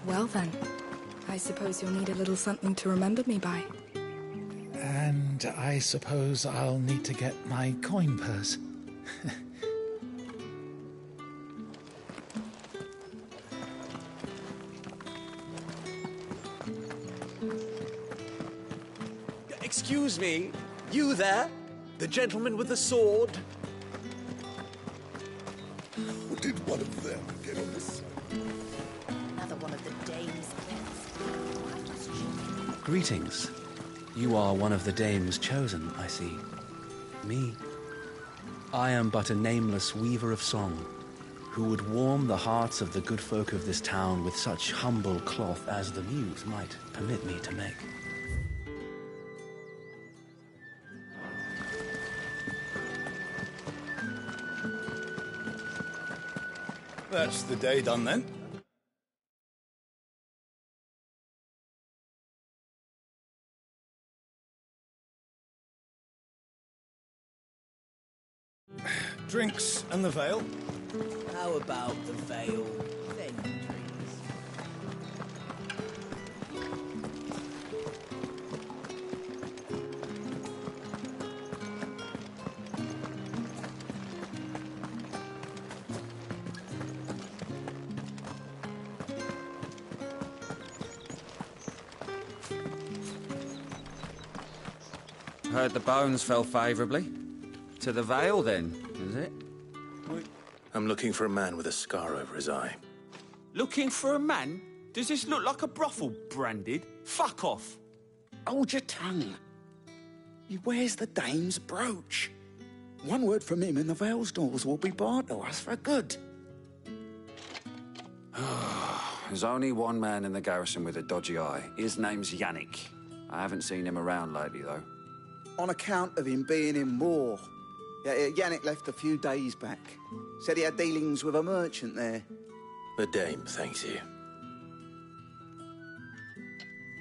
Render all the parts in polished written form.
Well then, I suppose you'll need a little something to remember me by. And I suppose I'll need to get my coin purse. Excuse me, you there? The gentleman with the sword? Did one of them get on this? Another one of the dame's pets. Greetings. You are one of the dames chosen, I see. Me. I am but a nameless weaver of song, who would warm the hearts of the good folk of this town with such humble cloth as the muse might permit me to make. That's the day done then. Drinks and the veil. How about the veil, then drinks? Heard the bones fell favourably. To the veil, then, is it? I'm looking for a man with a scar over his eye. Looking for a man? Does this look like a brothel branded? Fuck off! Hold your tongue. He wears the dame's brooch. One word from him and the Vale's doors will be barred to us for good. There's only one man in the garrison with a dodgy eye. His name's Yannick. I haven't seen him around lately, though. On account of him being in Moor. Yannick left a few days back. Said he had dealings with a merchant there. The dame thanks you.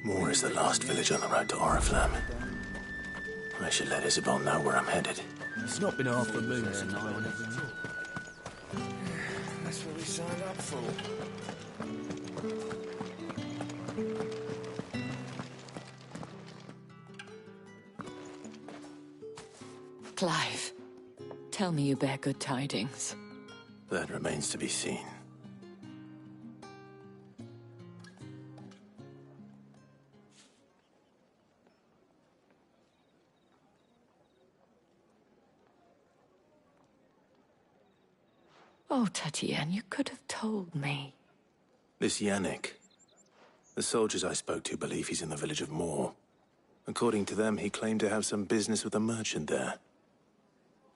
Moor is the last village on the road to Oriflamme. I should let Isabel know where I'm headed. It's not been half a moon since I went every night. That's what we signed up for. Clive, tell me you bear good tidings. That remains to be seen. Oh, Tatiane, you could have told me. This Yannick. The soldiers I spoke to believe he's in the village of Moor. According to them, he claimed to have some business with a merchant there.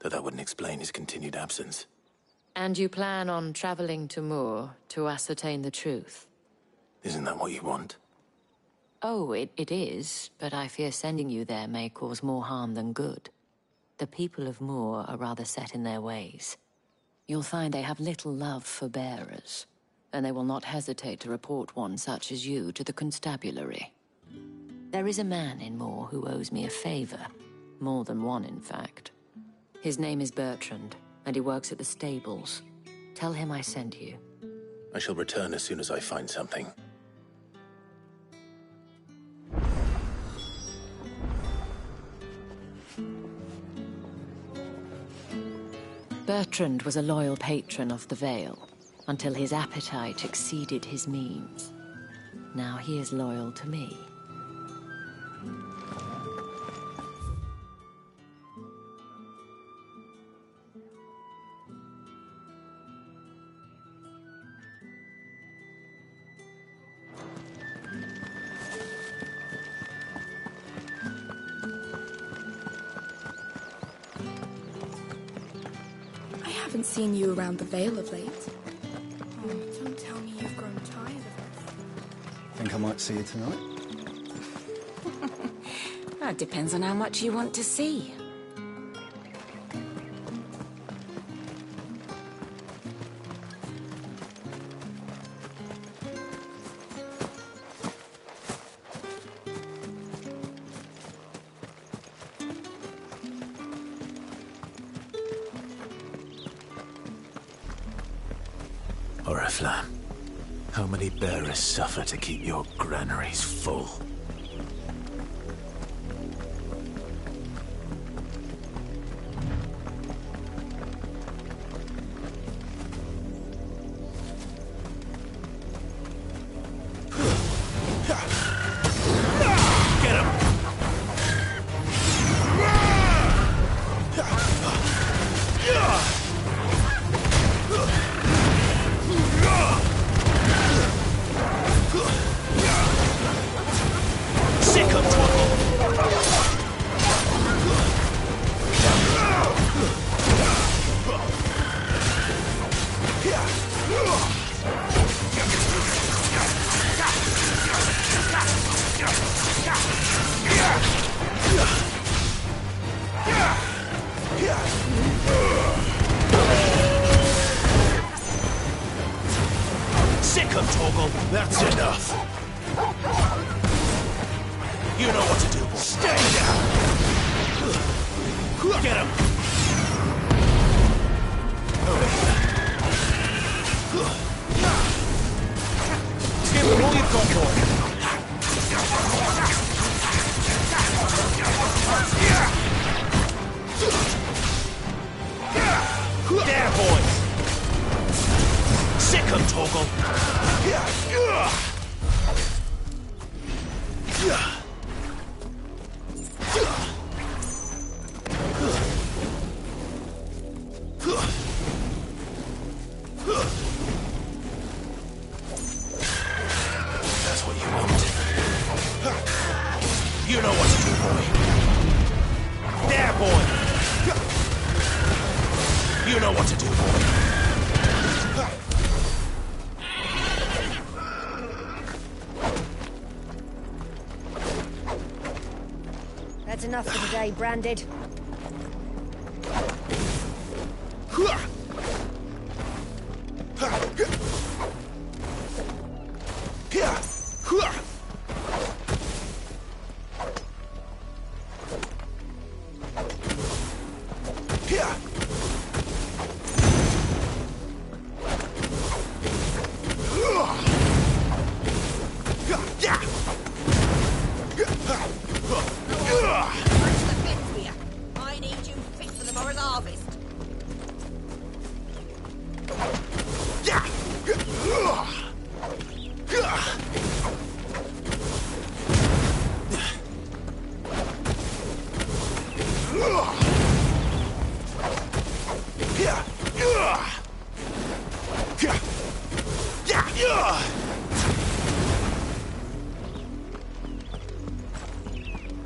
Though that wouldn't explain his continued absence. And you plan on traveling to Moor to ascertain the truth? Isn't that what you want? Oh, it is, but I fear sending you there may cause more harm than good. The people of Moor are rather set in their ways. You'll find they have little love for bearers, and they will not hesitate to report one such as you to the constabulary. There is a man in Moor who owes me a favor. More than one, in fact. His name is Bertrand, and he works at the stables. Tell him I sent you. I shall return as soon as I find something. Bertrand was a loyal patron of the Vale, until his appetite exceeded his means. Now he is loyal to me. I haven't seen you around the Vale of late. Oh, don't tell me you've grown tired of us. Think I might see you tonight? That depends on how much you want to see. Oriflamme. How many bearers suffer to keep your granaries full? That's enough. You know what to do. Stay down. Get him. Give him all you've got, boy. There, boys. Sick 'em, Torgal. That's what you want. You know what to do, boy. There, boy. You know what to do, boy. That's enough for today, Branded.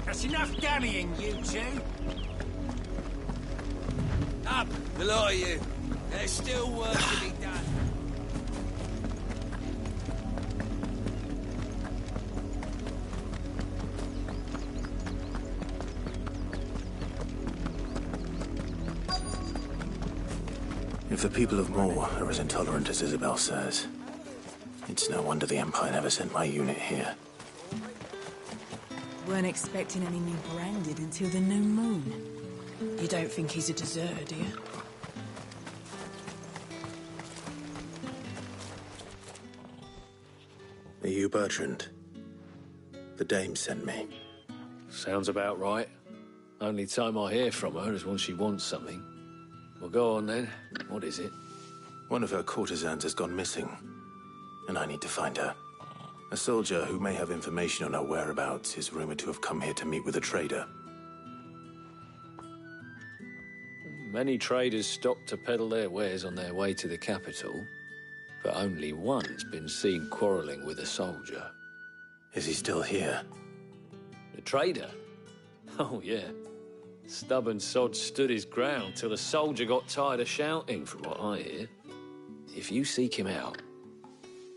That's enough dallying, you two. Up, the lot of you. There's still work to be done. If the people of Moor are as intolerant as Isabel says, it's no wonder the Empire never sent my unit here. Weren't expecting any new Branded until the new moon. You don't think he's a deserter, do you? Are you Bertrand? The dame sent me. Sounds about right. Only time I hear from her is when she wants something. Well, go on then. What is it? One of her courtesans has gone missing, and I need to find her. A soldier who may have information on her whereabouts is rumored to have come here to meet with a trader. Many traders stop to peddle their wares on their way to the capital, but only one's been seen quarrelling with a soldier. Is he still here? The trader? Oh, yeah. Stubborn sod stood his ground till the soldier got tired of shouting, from what I hear. If you seek him out,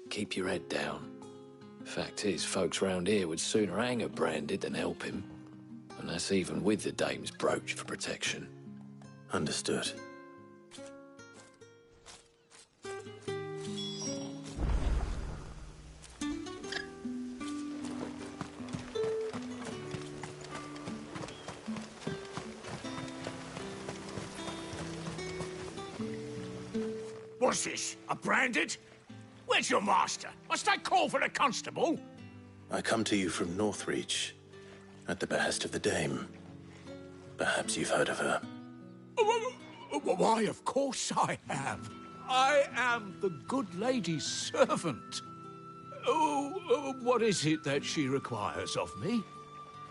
keep your head down. Fact is, folks round here would sooner hang a Branded than help him. And that's even with the dame's brooch for protection. Understood. What's this? A Branded? Where's your master? Must I call for a constable? I come to you from Northreach, at the behest of the Dame. Perhaps you've heard of her. Why, of course I have. I am the good lady's servant. Oh, what is it that she requires of me?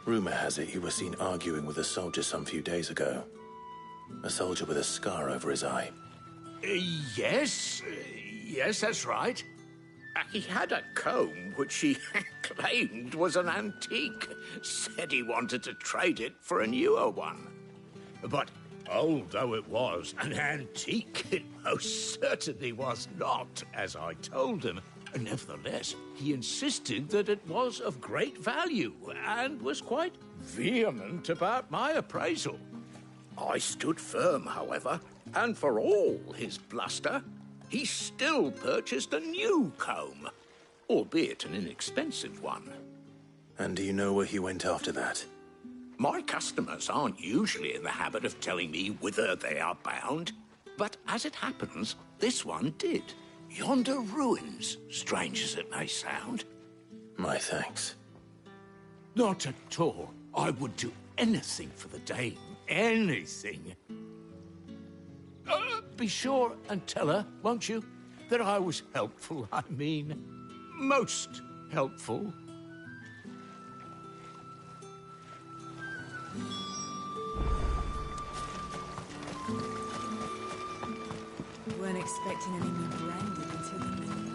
Rumor has it you were seen arguing with a soldier some few days ago. A soldier with a scar over his eye. Yes, that's right. He had a comb which he claimed was an antique. Said he wanted to trade it for a newer one. But old though it was, an antique it most certainly was not, as I told him. Nevertheless, he insisted that it was of great value and was quite vehement about my appraisal. I stood firm, however, and for all his bluster, he still purchased a new comb, albeit an inexpensive one. And do you know where he went after that? My customers aren't usually in the habit of telling me whither they are bound, but as it happens, this one did. Yonder ruins, strange as it may sound. My thanks. Not at all. I would do anything for the Dame. Anything. Be sure and tell her, won't you, that I was helpful, I mean, most helpful. Weren't expecting any new branding until the new moon.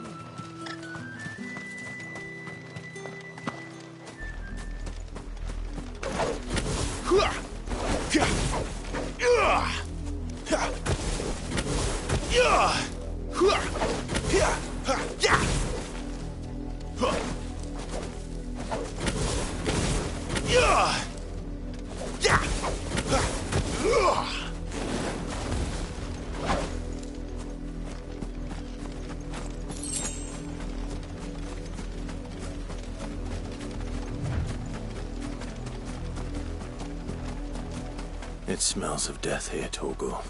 It smells of death here, Torgal.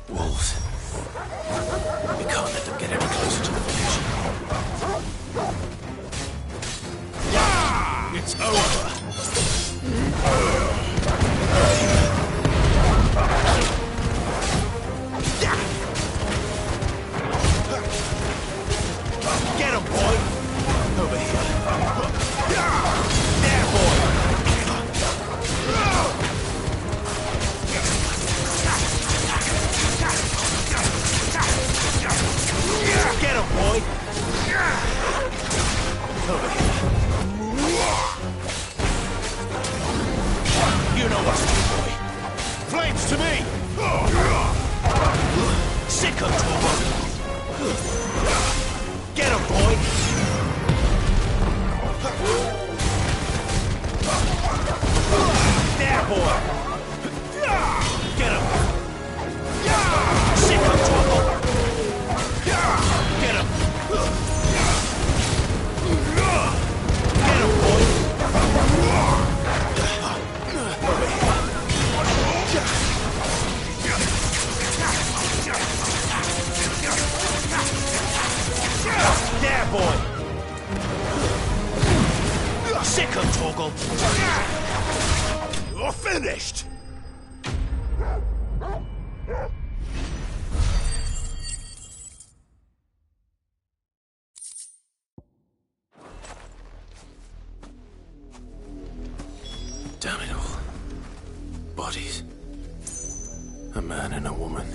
Wolves. We can't let them get any closer to the village. It's over. Get him, boy! Over here. There, boy! Get him, boy! Over here. You know what's up, boy. Flames to me! Sick of trouble! Get him, boy! There, boy! Get him! Sick of trouble! Get him! Get him, boy! There, boy! Sick of Torgal! You're finished! Damn it all. Bodies. A man and a woman.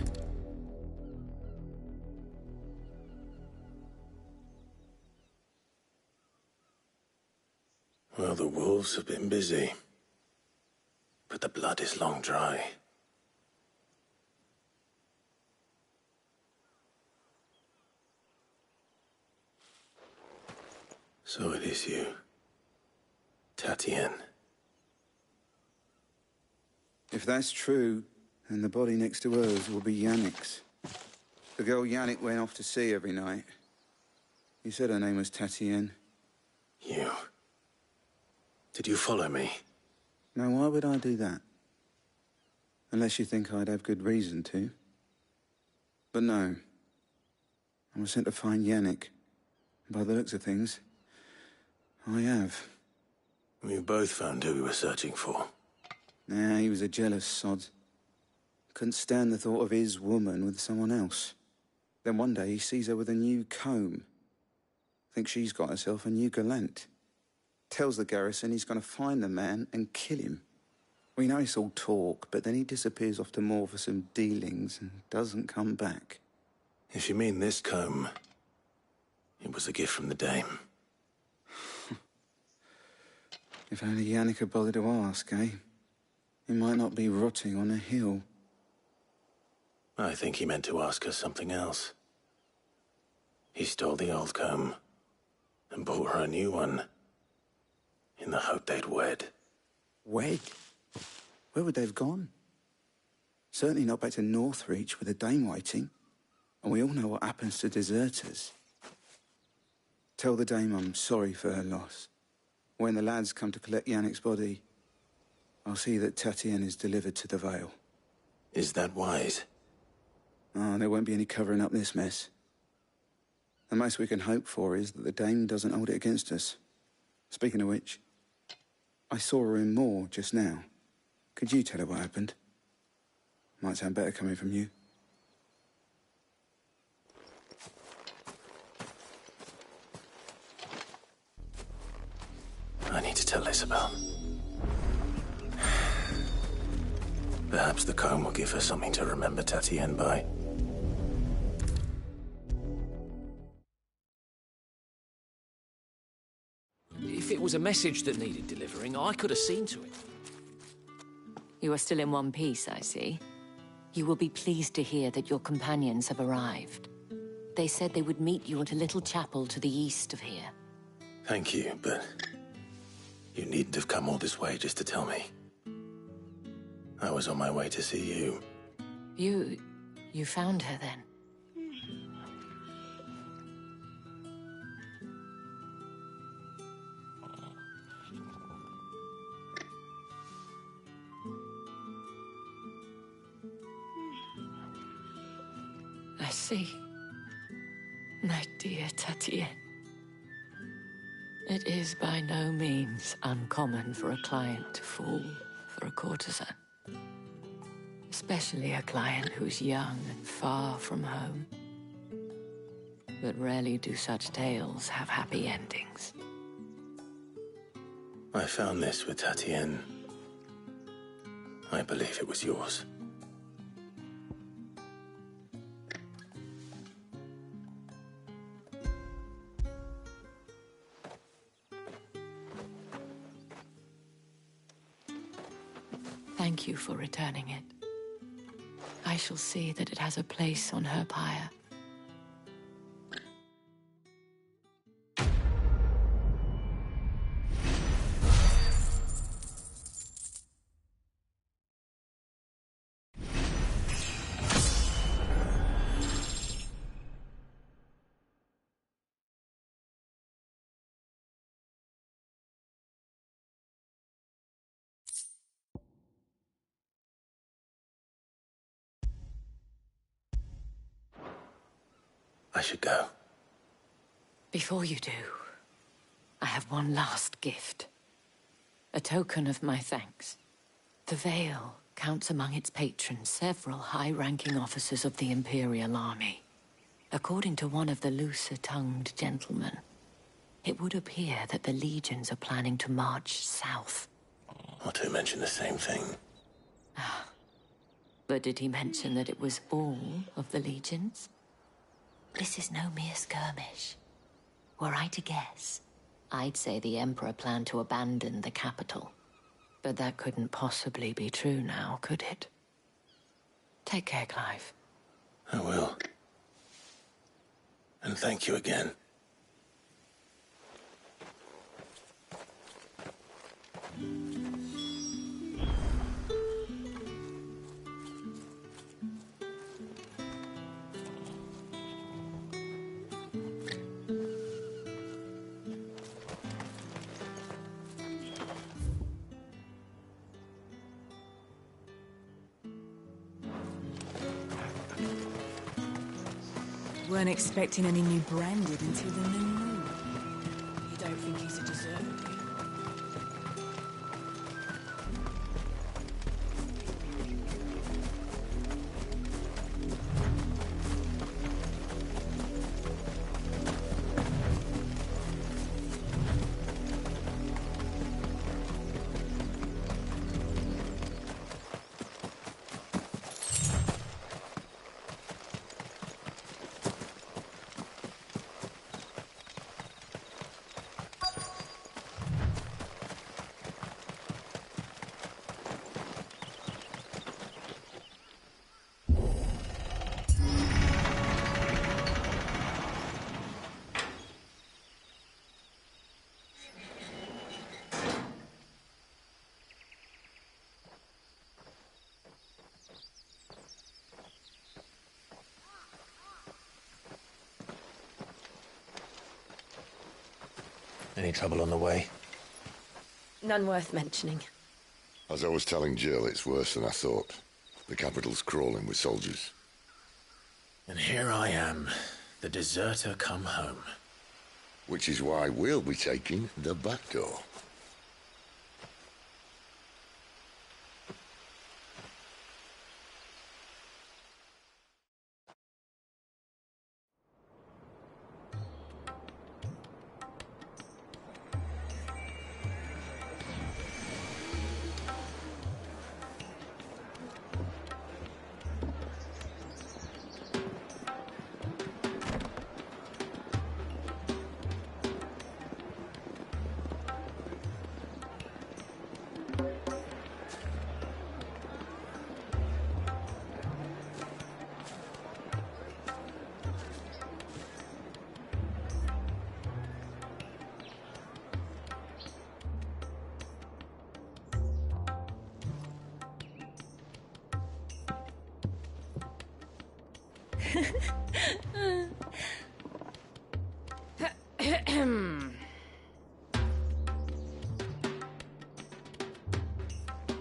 Well, the wolves have been busy. But the blood is long dry. So it is you, Tatienne. If that's true, then the body next to hers will be Yannick's. The girl Yannick went off to sea every night. You said her name was Tatienne. You. Did you follow me? Now, why would I do that? Unless you think I'd have good reason to. But no. I was sent to find Yannick. By the looks of things, I have. We've both found who we were searching for. Nah, he was a jealous sod. Couldn't stand the thought of his woman with someone else. Then one day he sees her with a new comb. Thinks she's got herself a new gallant. Tells the garrison he's going to find the man and kill him. We know it's all talk, but then he disappears off to Moor for some dealings and doesn't come back. If you mean this comb, it was a gift from the dame. If only Yannick had bothered to ask, eh? He might not be rotting on a hill. I think he meant to ask her something else. He stole the old comb and bought her a new one in the hope they'd wed. Wed? Where would they have gone? Certainly not back to Northreach with a dame waiting. And we all know what happens to deserters. Tell the dame I'm sorry for her loss. When the lads come to collect Yannick's body, I'll see that Tatienne is delivered to the Vale. Is that wise? Oh, there won't be any covering up this mess. The most we can hope for is that the dame doesn't hold it against us. Speaking of which, I saw her in Moor just now. Could you tell her what happened? Might sound better coming from you. I need to tell Isabel. Perhaps the comb will give her something to remember Tatienne by. If it was a message that needed delivering, I could have seen to it. You are still in one piece, I see. You will be pleased to hear that your companions have arrived. They said they would meet you at a little chapel to the east of here. Thank you, but you needn't have come all this way just to tell me. I was on my way to see you. You found her then? I see. My dear Tatienne. It is by no means uncommon for a client to fall for a courtesan. Especially a client who's young and far from home. But rarely do such tales have happy endings. I found this with Tatienne. I believe it was yours. Thank you for returning it. I shall see that it has a place on her pyre. I should go. Before you do, I have one last gift. A token of my thanks. The Vale counts among its patrons several high-ranking officers of the Imperial Army. According to one of the looser-tongued gentlemen, it would appear that the legions are planning to march south. Or to mention the same thing. But did he mention that it was all of the legions? This is no mere skirmish. Were I to guess, I'd say the Emperor planned to abandon the capital. But that couldn't possibly be true now, could it? Take care, Clive. I will. And thank you again. Weren't expecting any new branded until the new moon. You don't think he's a deserter, do you? Any trouble on the way? None worth mentioning. As I was telling Jill, it's worse than I thought. The capital's crawling with soldiers. And here I am, the deserter come home. Which is why we'll be taking the back door.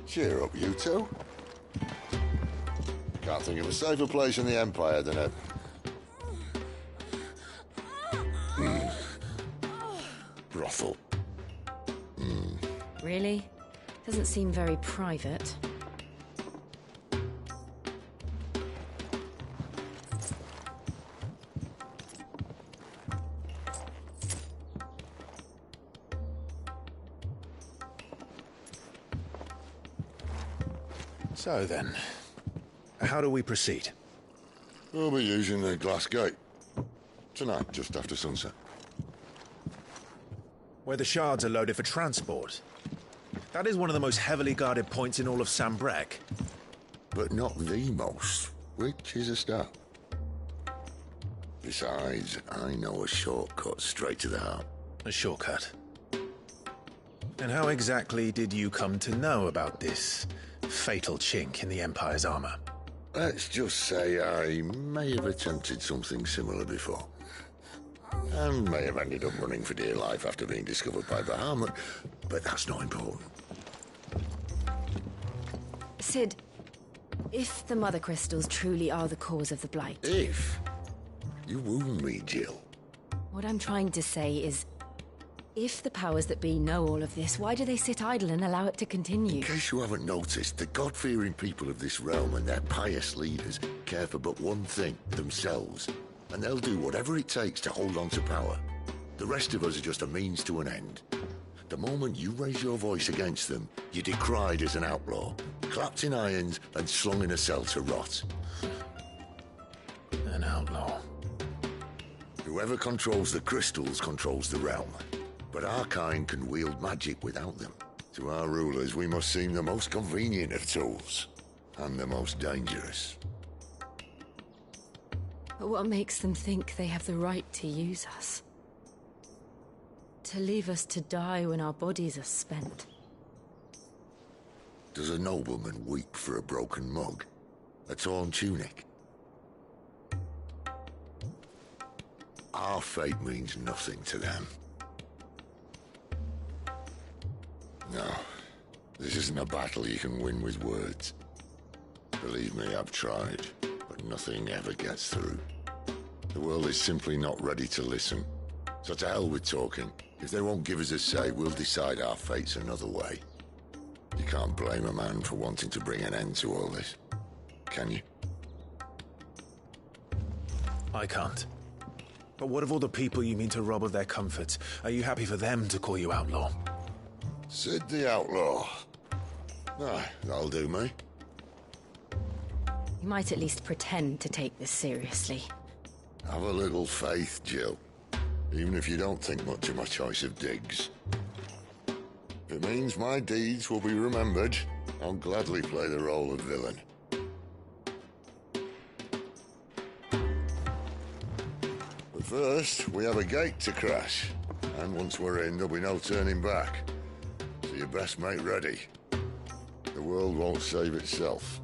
Cheer up, you two. Can't think of a safer place in the Empire than a... brothel. Really? Doesn't seem very private. So then, how do we proceed? We'll be using the glass gate. Tonight, just after sunset. Where the shards are loaded for transport. That is one of the most heavily guarded points in all of Sambrec. But not the most, which is a start. Besides, I know a shortcut straight to the heart. A shortcut? And how exactly did you come to know about this fatal chink in the Empire's armor? Let's just say I may have attempted something similar before. And may have ended up running for dear life after being discovered by Bahamut, but that's not important. Sid, if the Mother Crystals truly are the cause of the Blight... If? You wound me, Jill. What I'm trying to say is, if the powers that be know all of this, why do they sit idle and allow it to continue? In case you haven't noticed, the God-fearing people of this realm and their pious leaders care for but one thing, themselves. And they'll do whatever it takes to hold on to power. The rest of us are just a means to an end. The moment you raise your voice against them, you're decried as an outlaw, clapped in irons and slung in a cell to rot. An outlaw. Whoever controls the crystals controls the realm. But our kind can wield magic without them. To our rulers, we must seem the most convenient of tools. And the most dangerous. But what makes them think they have the right to use us? To leave us to die when our bodies are spent? Does a nobleman weep for a broken mug? A torn tunic? Our fate means nothing to them. No, this isn't a battle you can win with words. Believe me, I've tried, but nothing ever gets through. The world is simply not ready to listen. So to hell with talking. If they won't give us a say, we'll decide our fates another way. You can't blame a man for wanting to bring an end to all this, can you? I can't. But what of all the people you mean to rob of their comforts? Are you happy for them to call you outlaw? Sid the Outlaw. Aye, that'll do me. You might at least pretend to take this seriously. Have a little faith, Jill. Even if you don't think much of my choice of digs. If it means my deeds will be remembered, I'll gladly play the role of villain. But first, we have a gate to crash. And once we're in, there'll be no turning back. So you best make ready. The world won't save itself.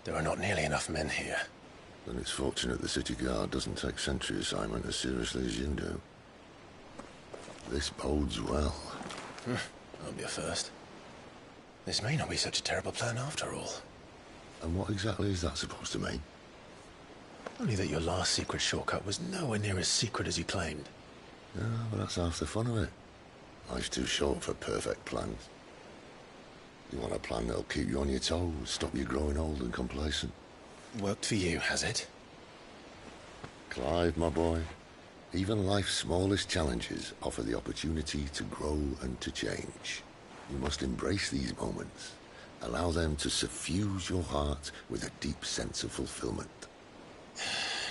There are not nearly enough men here. Then it's fortunate the city guard doesn't take sentry assignment as seriously as you do. This bodes well. That'll be a first. This may not be such a terrible plan after all. And what exactly is that supposed to mean? Only that your last secret shortcut was nowhere near as secret as you claimed. Yeah, but that's half the fun of it. Life's too short for perfect plans. You want a plan that'll keep you on your toes, stop you growing old and complacent. Worked for you, has it? Clive, my boy, even life's smallest challenges offer the opportunity to grow and to change. You must embrace these moments. Allow them to suffuse your heart with a deep sense of fulfillment.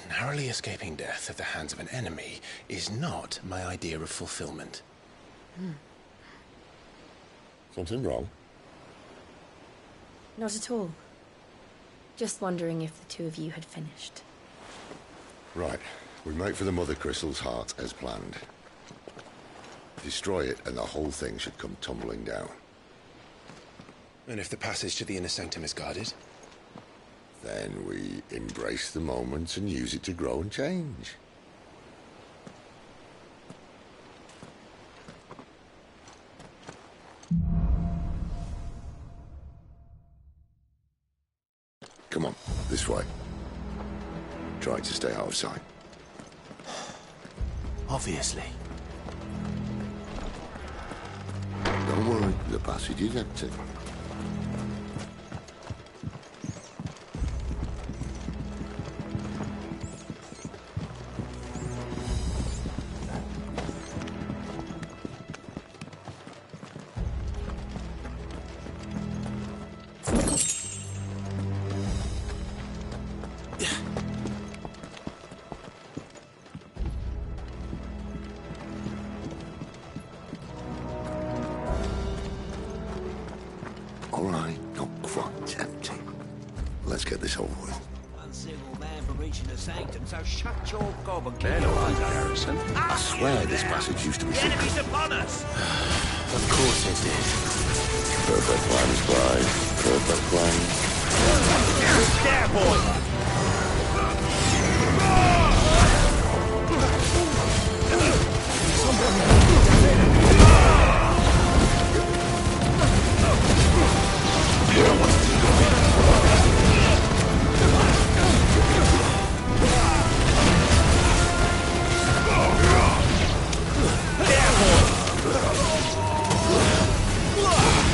Narrowly escaping death at the hands of an enemy is not my idea of fulfillment. Something wrong? Not at all. Just wondering if the two of you had finished. Right. We make for the Mother Crystal's heart as planned. Destroy it and the whole thing should come tumbling down. And if the passage to the inner sanctum is guarded? Then we embrace the moment and use it to grow and change. Come on, this way. Try to stay out of sight. Obviously. Don't worry, the passage is empty. All right, not quite empty. Let's get this over with. Uncivil man for reaching the sanctum, so shut your gob and keep Man your alive, eyes Harrison. I swear this passage used to be The secret. enemy's upon us! Of course it did. Perfect plans, Clive. Perfect plans. There, boy!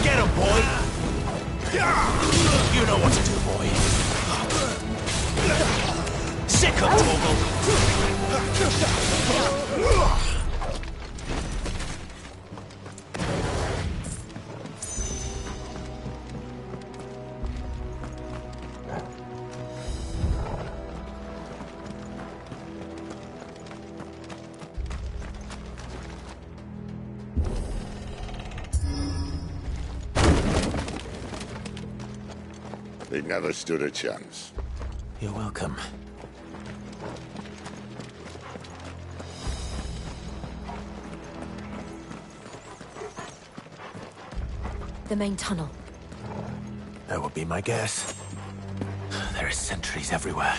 Get him, boy! You know what to do, boy. Sick of They never stood a chance. You're welcome. The main tunnel. That would be my guess. There are sentries everywhere.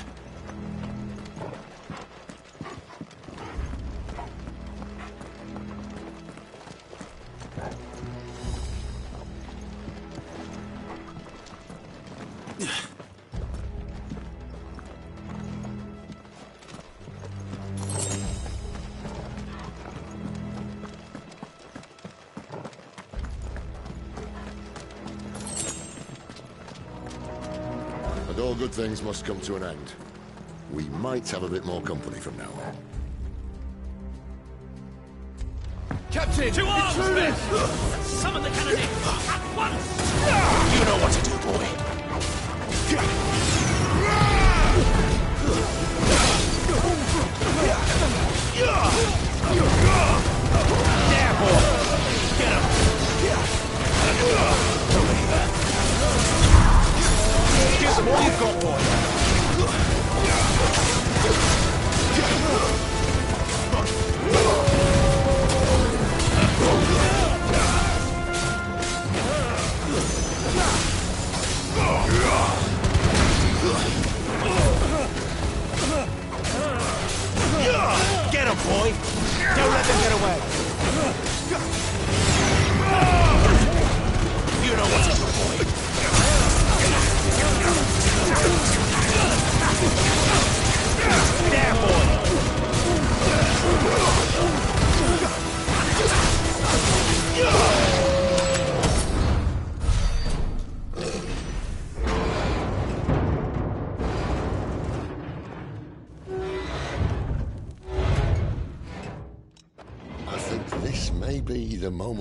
And all good things must come to an end. We might have a bit more company from now on. Captain! To arms, men! Summon the cannon at once! You know what to do, boy. There, boy! Get him! Give them all you've got, boy!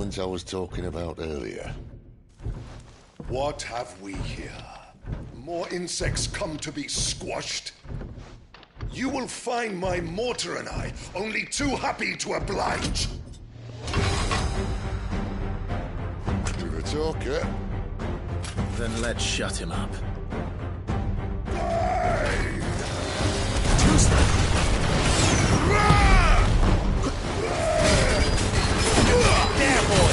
humans I was talking about earlier. What have we here? More insects come to be squashed? You will find my mortar and I only too happy to oblige. You're a talker. Then let's shut him up. There, boy!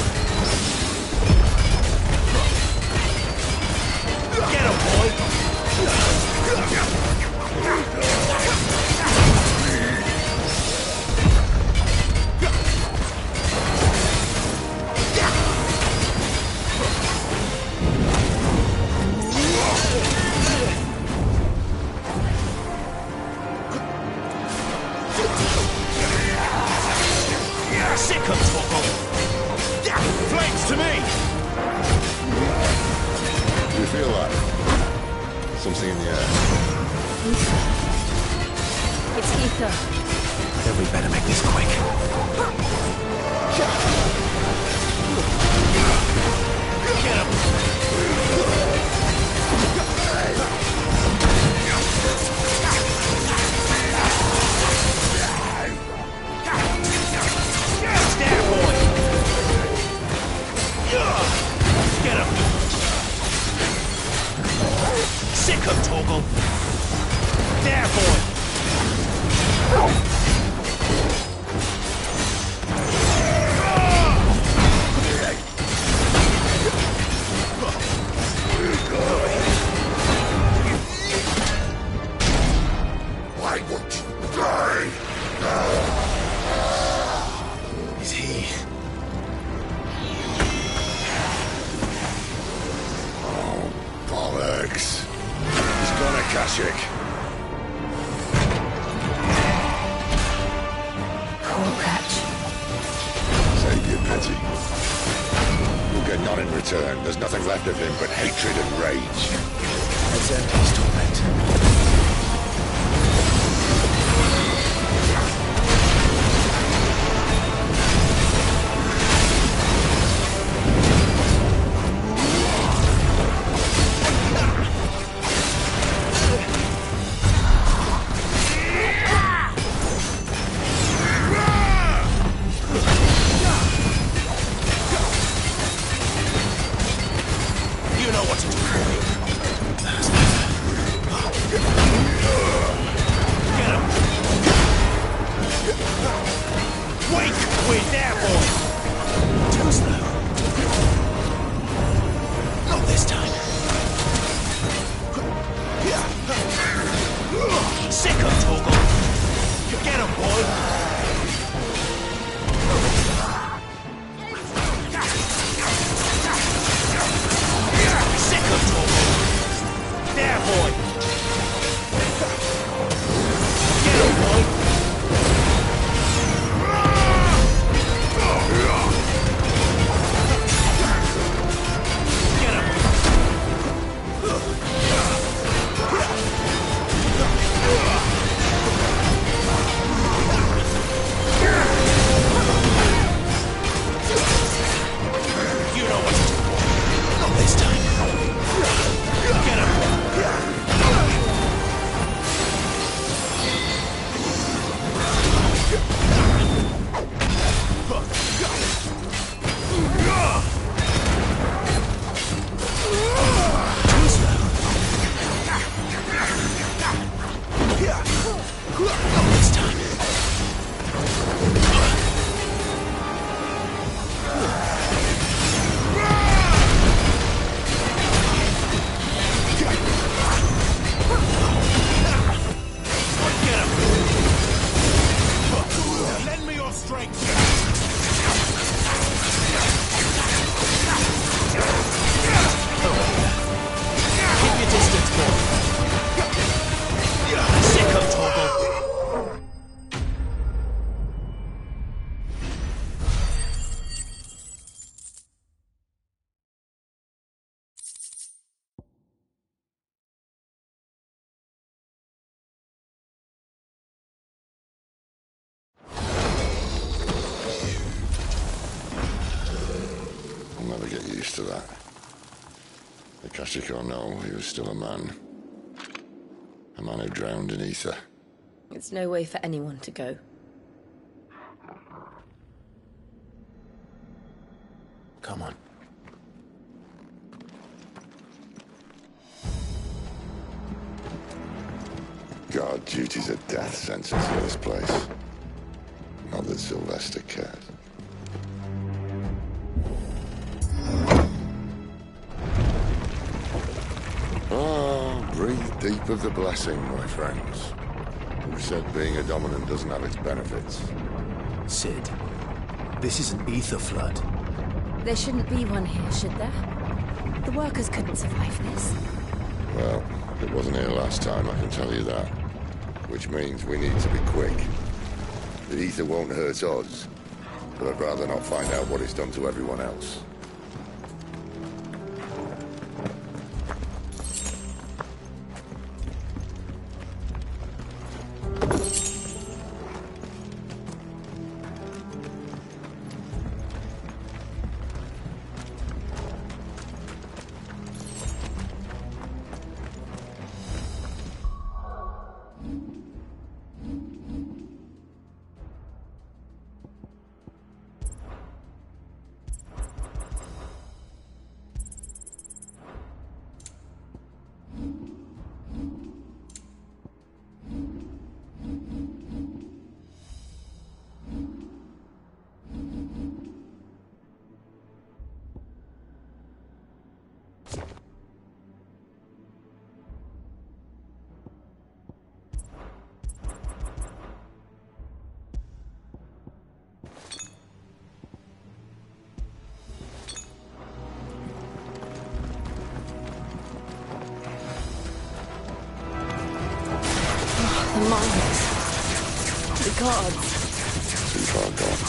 Get him, boy! Sick of Torgal! Flames to me! You feel that? Something in the air. It's ether. Then we better make this quick. Get him! There, boy! Get him! Sick of Torgal! There, boy! Why won't you die? Is he? Oh, bollocks. He's got a Kashik. Poor catch. Save your pity. You'll get none in return. There's nothing left of him but hatred and rage. Let's end his torment. You know what to do. Get him! Wake! We're there, boy! Too slow. Not this time. Sick of Torgal! Get him, boy! Sick of Torgal! There, boy! Get him, boy! used to that. The Kashiko know he was still a man. A man who drowned in ether. It's no way for anyone to go. Come on. Guard duty's a death sentence in this place. Not that Sylvester cares. Oh, breathe deep of the blessing, my friends. Who said being a dominant doesn't have its benefits? Sid, this is an ether flood. There shouldn't be one here, should there? The workers couldn't survive this. Well, it wasn't here last time, I can tell you that. Which means we need to be quick. The ether won't hurt us, but I'd rather not find out what it's done to everyone else. The mines. The gods. Too far gone.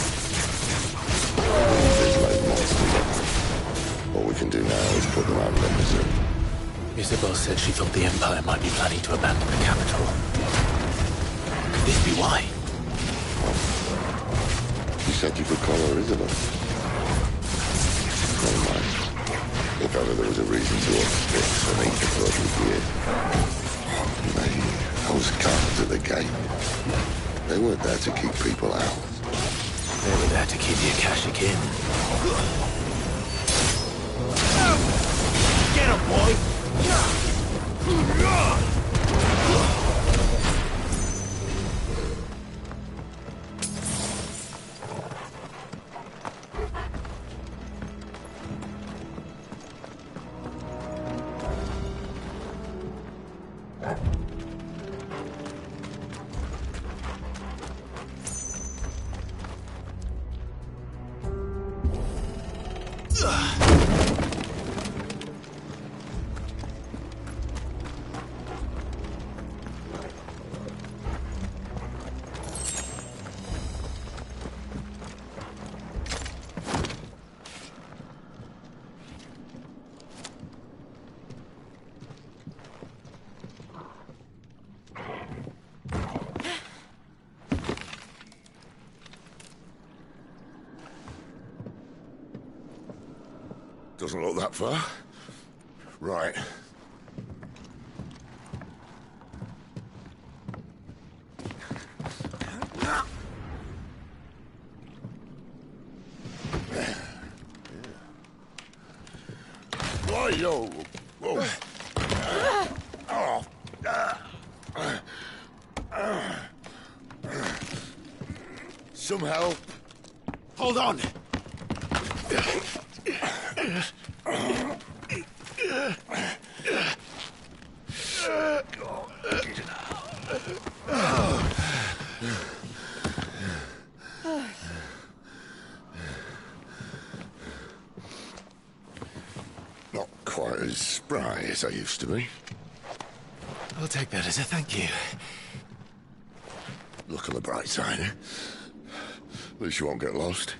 These like monsters. All we can do now is put them out of their misery. Isabel said she thought the Empire might be planning to abandon the capital. Could this be why? You said you could call her Isabel. Never mind. If ever there was a reason to up sticks and eat the blood with you. Those guards at the gate. They weren't there to keep people out. They were there to keep the Akashic in. Get him, boy! Doesn't look that far. Right. Why, yo? Whoa. Some help. Hold on! Not quite as spry as I used to be. I'll take that as a thank you. Look on the bright side, eh? At least you won't get lost.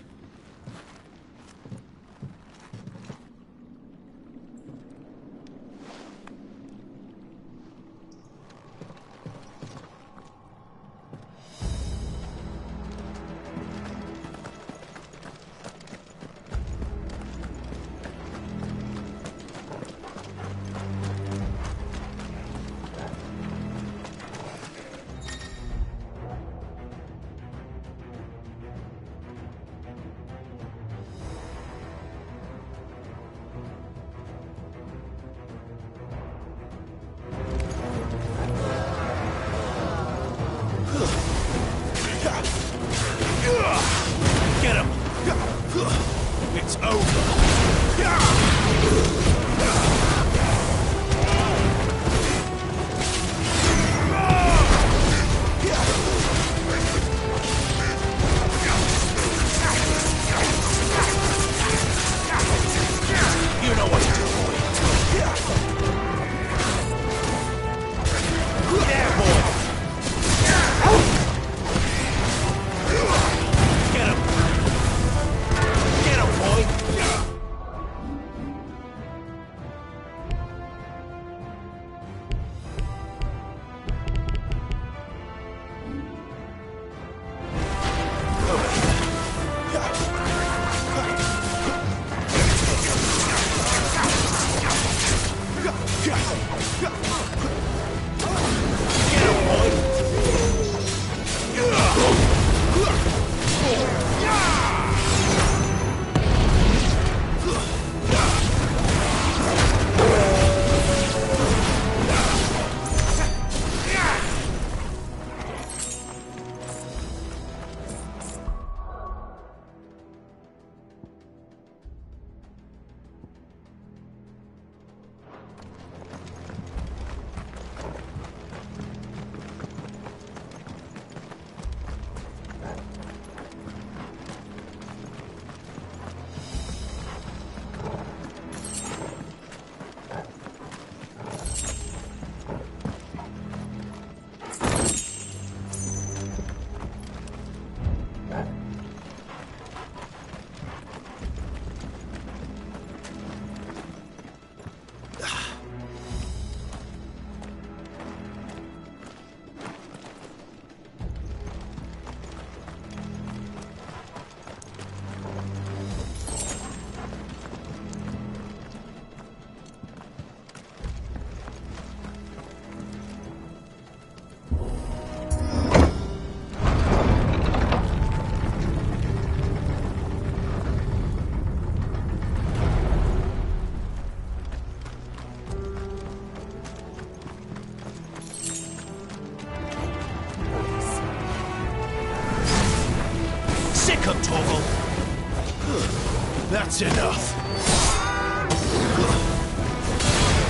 That's enough.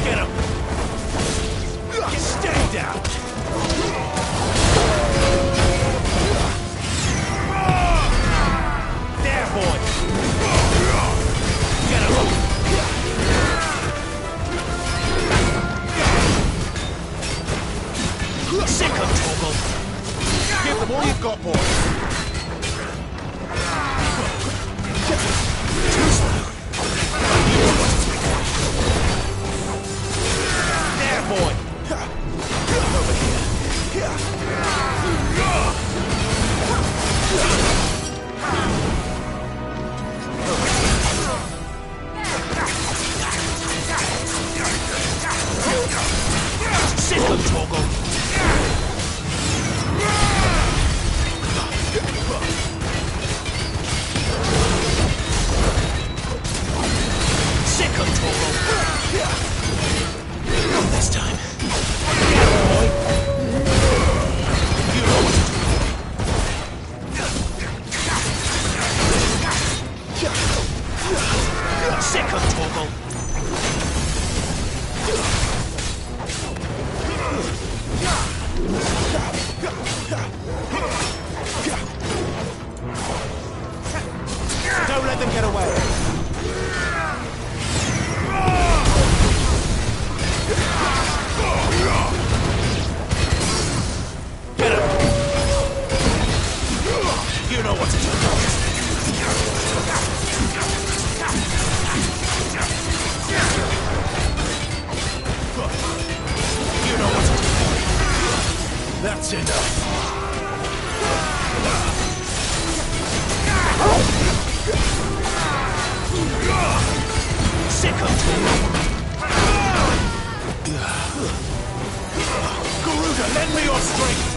Get him. Stay down. There, boy. Get him. Sick of Torgal. Give them all you've got, boy. Too slow. There, boy. Over here. Sick of Torgal. Sick of Torgal. Not this time. Get him, boy. You know what to do. Sick of Torgal. Don't let them get away. Get him. You know what to do. You know what to do. That's enough. Sick of Garuda, lend me your strength!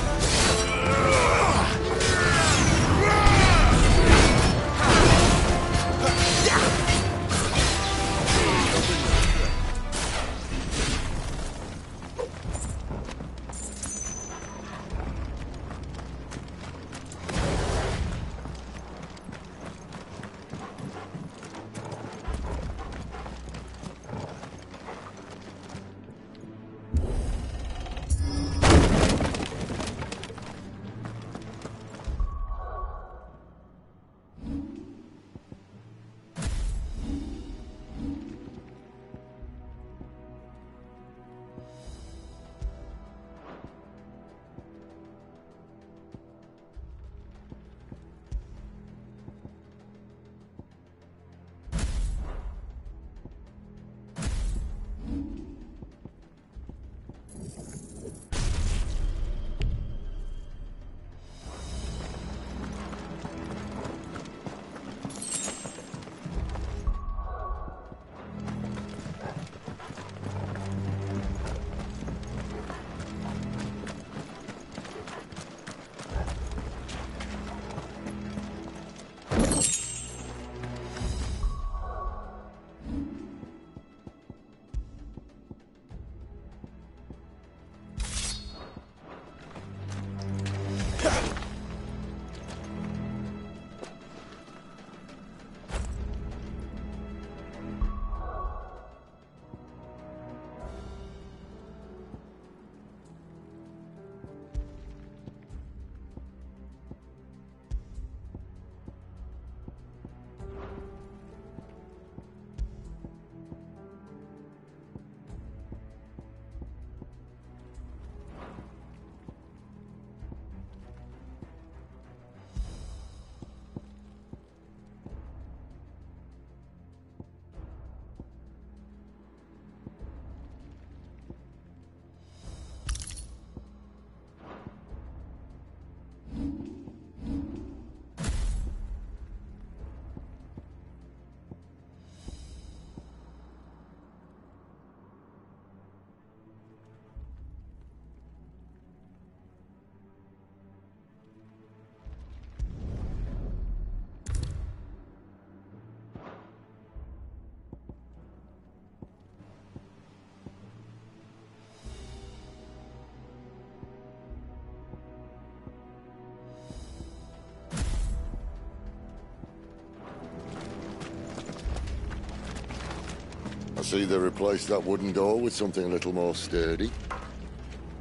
see they replaced that wooden door with something a little more sturdy.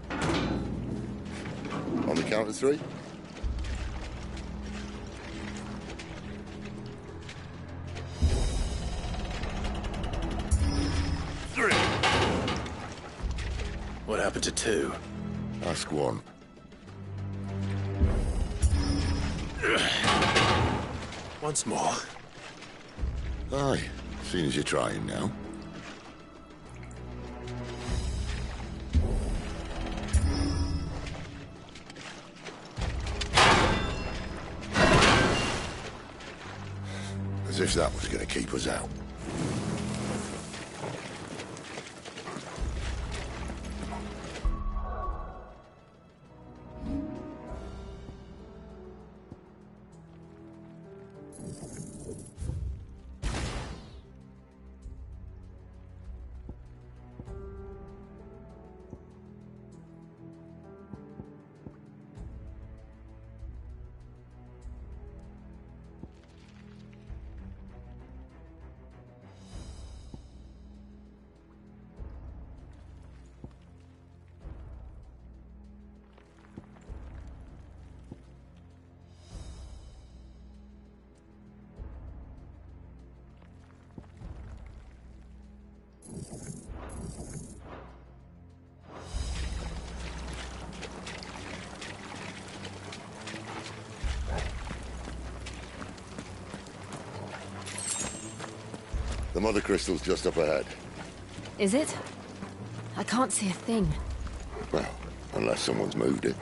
On the count of 3. What happened to 2? Ask 1. Once more. Aye, seeing as you're trying now. As if that was going to keep us out. The mother crystal's just up ahead. Is it? I can't see a thing. Well, unless someone's moved it.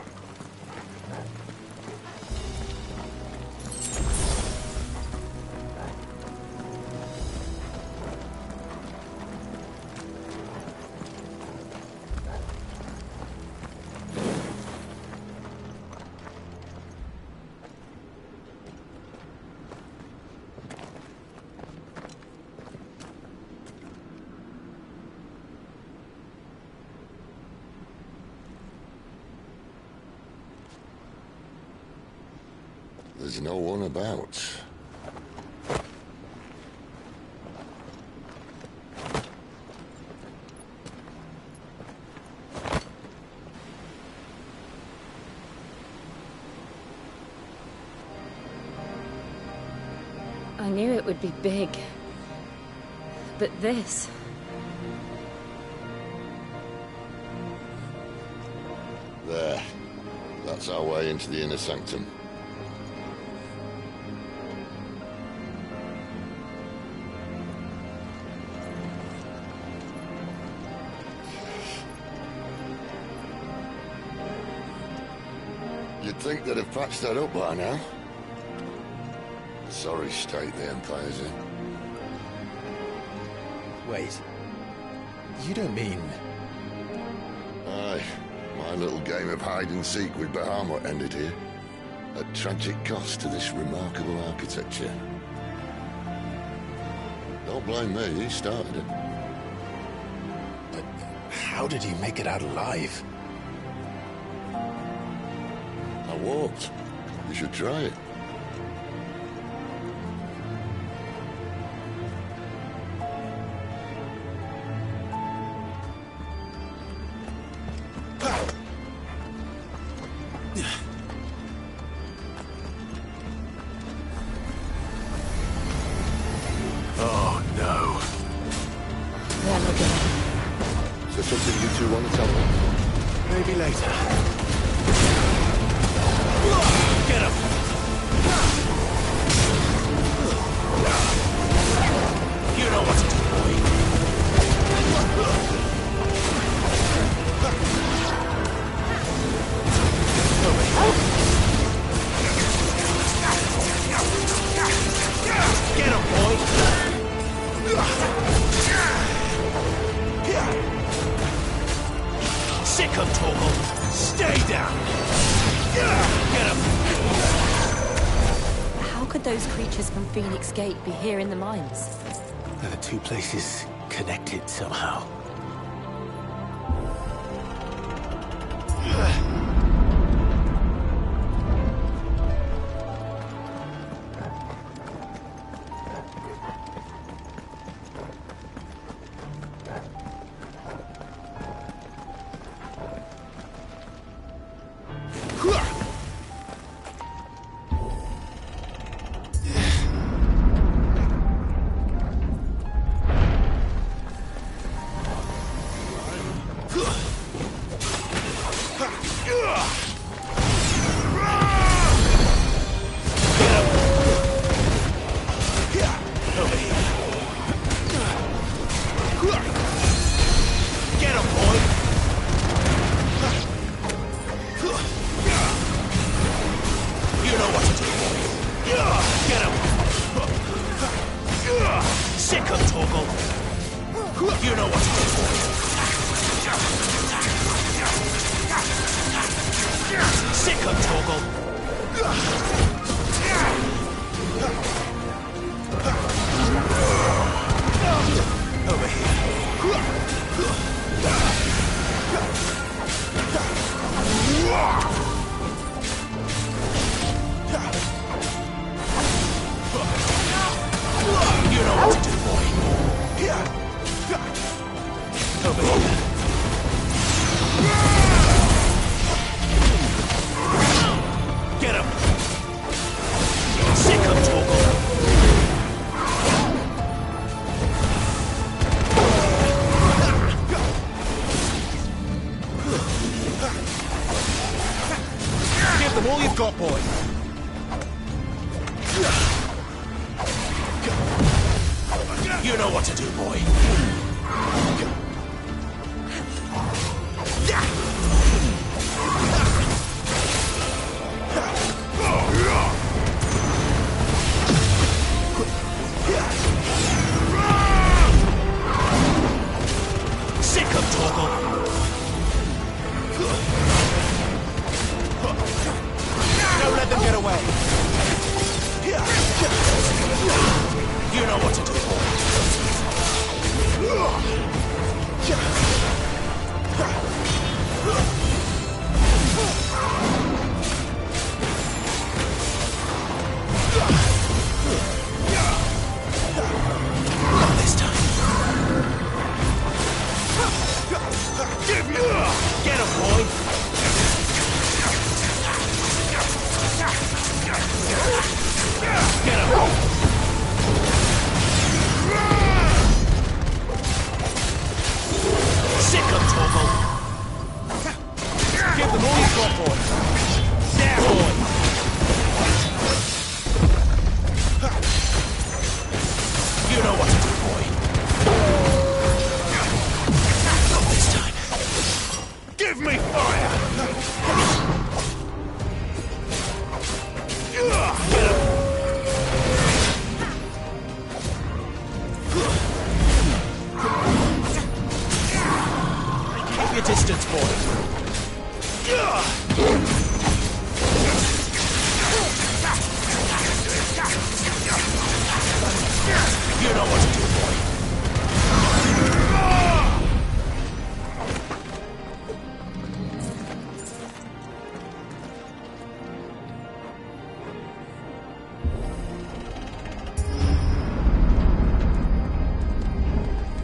There's no one about. I knew it would be big. But this... There. That's our way into the inner sanctum. You'd think they'd have patched that up by now. Sorry state the Empire's in. Wait. You don't mean... Aye. My little game of hide-and-seek with Bahamut ended here. At tragic cost to this remarkable architecture. Don't blame me, he started it. But how did he make it out alive? I walked. You should try it. Oh, no. Is there something you two want to tell me? Maybe later. Get him! You know what to do, boy. Get him, boy! Sick of Torgal! Stay down! Get him! How could those creatures from Phoenix Gate be here in the mines? Are the two places connected somehow?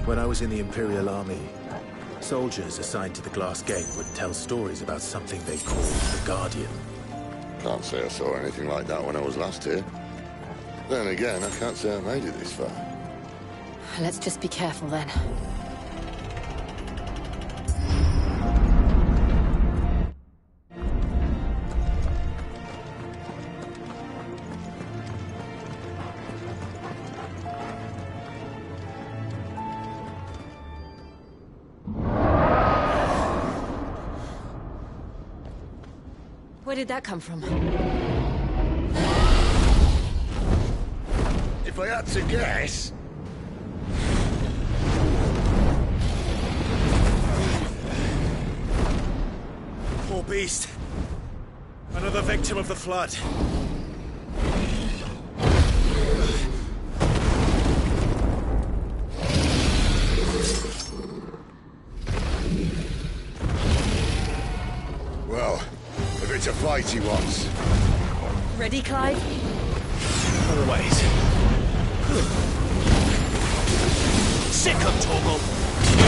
When I was in the Imperial Army, soldiers assigned to the Glass Gate would tell stories about something they called the Guardian. Can't say I saw anything like that when I was last here. Then again, I can't say I made it this far. Let's just be careful then. Where did that come from? If I had to guess... Poor beast. Another victim of the flood. Well, if it's a fight he wants. Ready, Clive? Always. Sick of Torgal.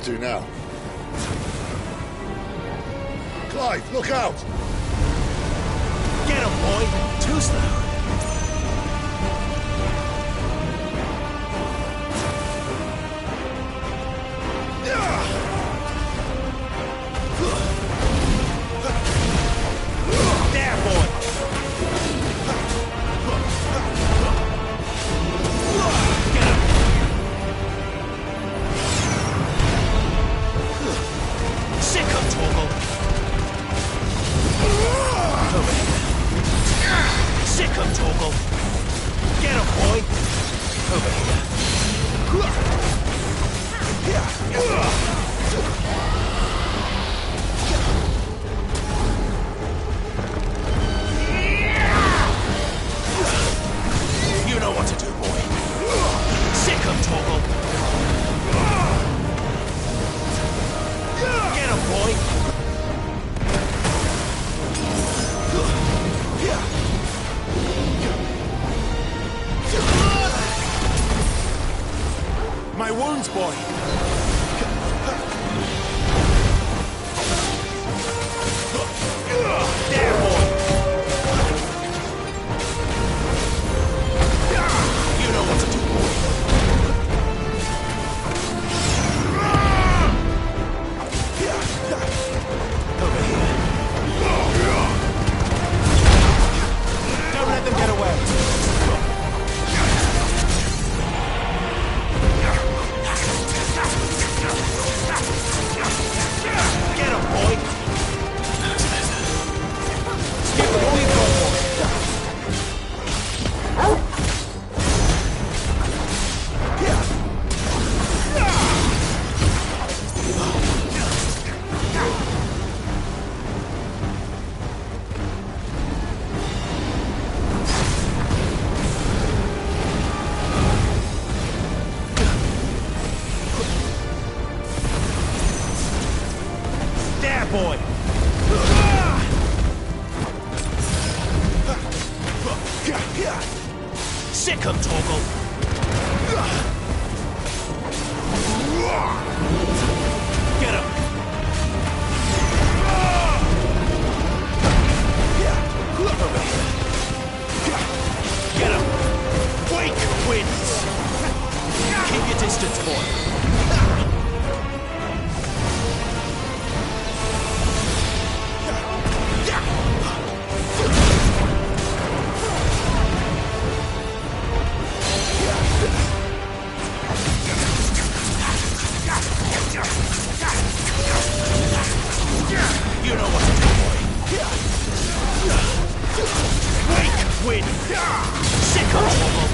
off to now? Clive, look out! Get him, boy! Too slow. There, boy! Get him! Sick of Torgal! Over here. Sick of Torgal! Get him, boy! Over You know what to do, boy. Sick of Torgal! Get him, boy! My wounds, boy! There, boy! You know what to do, boy! Over here. Don't let them get away! Get him, boy! Skip the only boy! There, boy! Sick of Torgal! Get him! Get him! Wake winds! Keep your distance, boy! You know what to do, boy. Wake wind! Sick of trouble!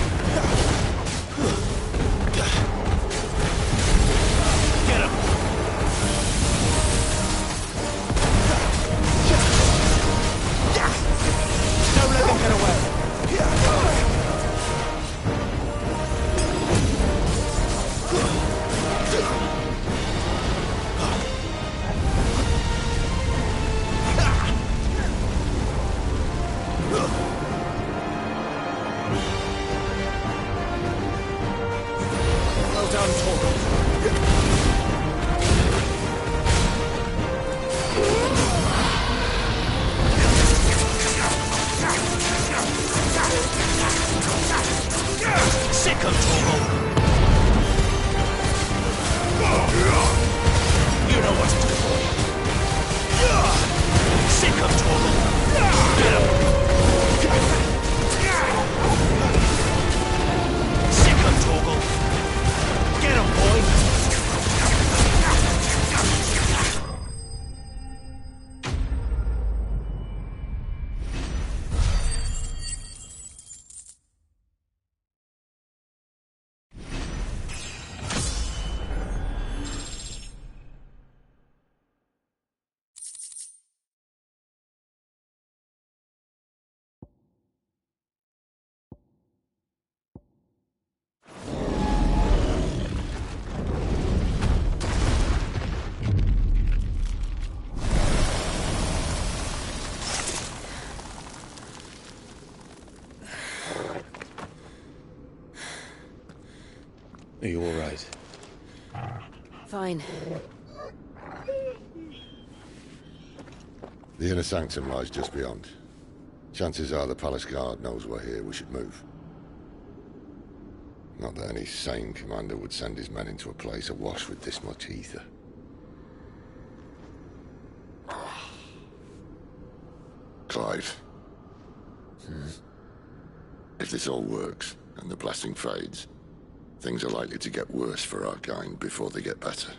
Get him! Don't let them get away! Well done, Torgal. Sick of Torgal. You know what to do, boy. Sick of Torgal. Get him. Sick of Torgal. Get him, boy. Are you all right? Fine. The inner sanctum lies just beyond. Chances are the palace guard knows we're here. We should move. Not that any sane commander would send his men into a place awash with this much ether. Clive. If this all works, and the blessing fades, things are likely to get worse for our kind before they get better.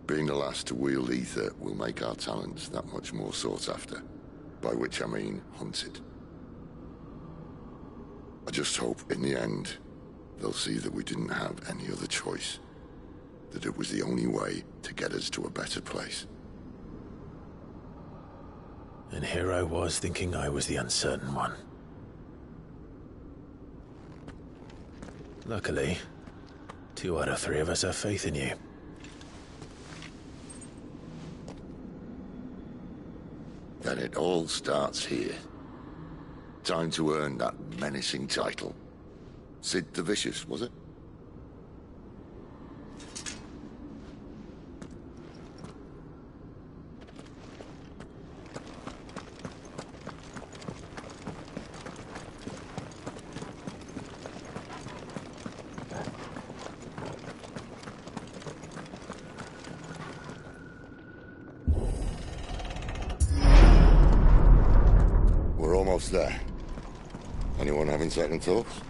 Being the last to wield ether will make our talents that much more sought after. By which I mean hunted. I just hope, in the end, they'll see that we didn't have any other choice. That it was the only way to get us to a better place. And here I was thinking I was the uncertain one. Luckily, 2 out of 3 of us have faith in you. Then it all starts here. Time to earn that menacing title. Sid the Vicious, was it? Almost there. Anyone having second thoughts?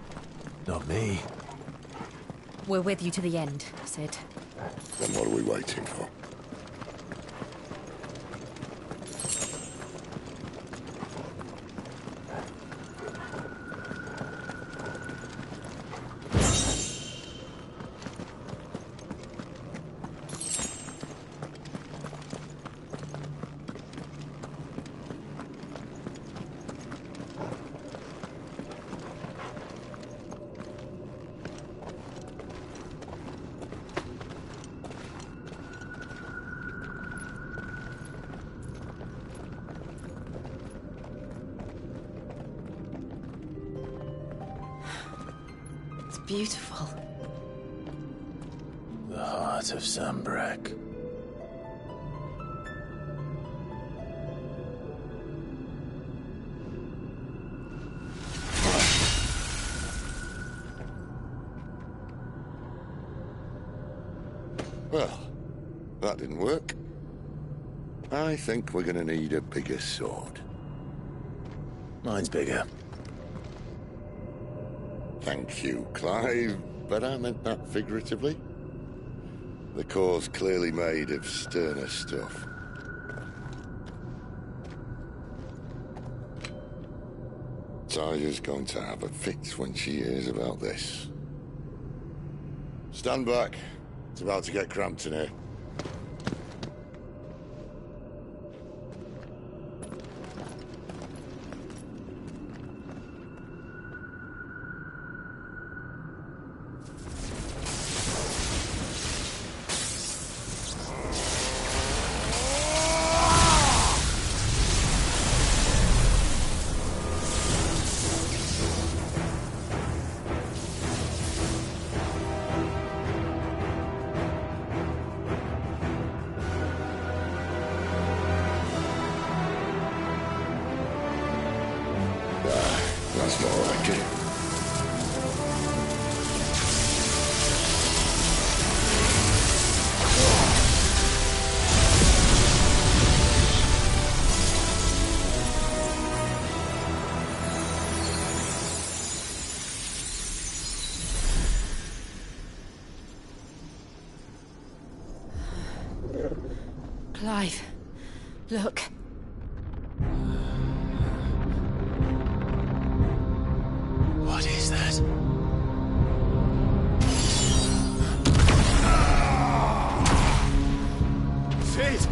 Not me. We're with you to the end, Sid. Then what are we waiting for? Beautiful. The heart of Sambrek. Well, that didn't work. I think we're gonna need a bigger sword. Mine's bigger. Thank you, Clive, but I meant that figuratively. The core's clearly made of sterner stuff. Tiger's going to have a fit when she hears about this. Stand back. It's about to get cramped in here. That's more like it. Clive, look. What is that? Sid!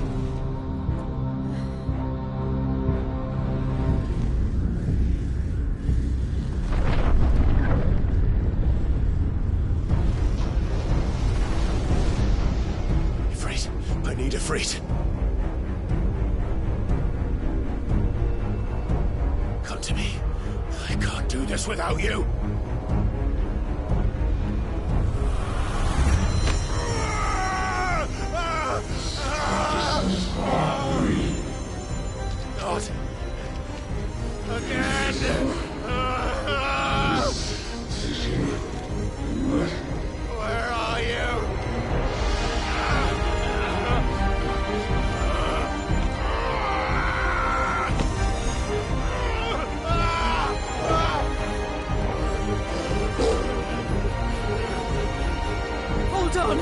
Ifrit, I need Ifrit. Come to me. I can't do this without you. Not again! Where are you? Hold on!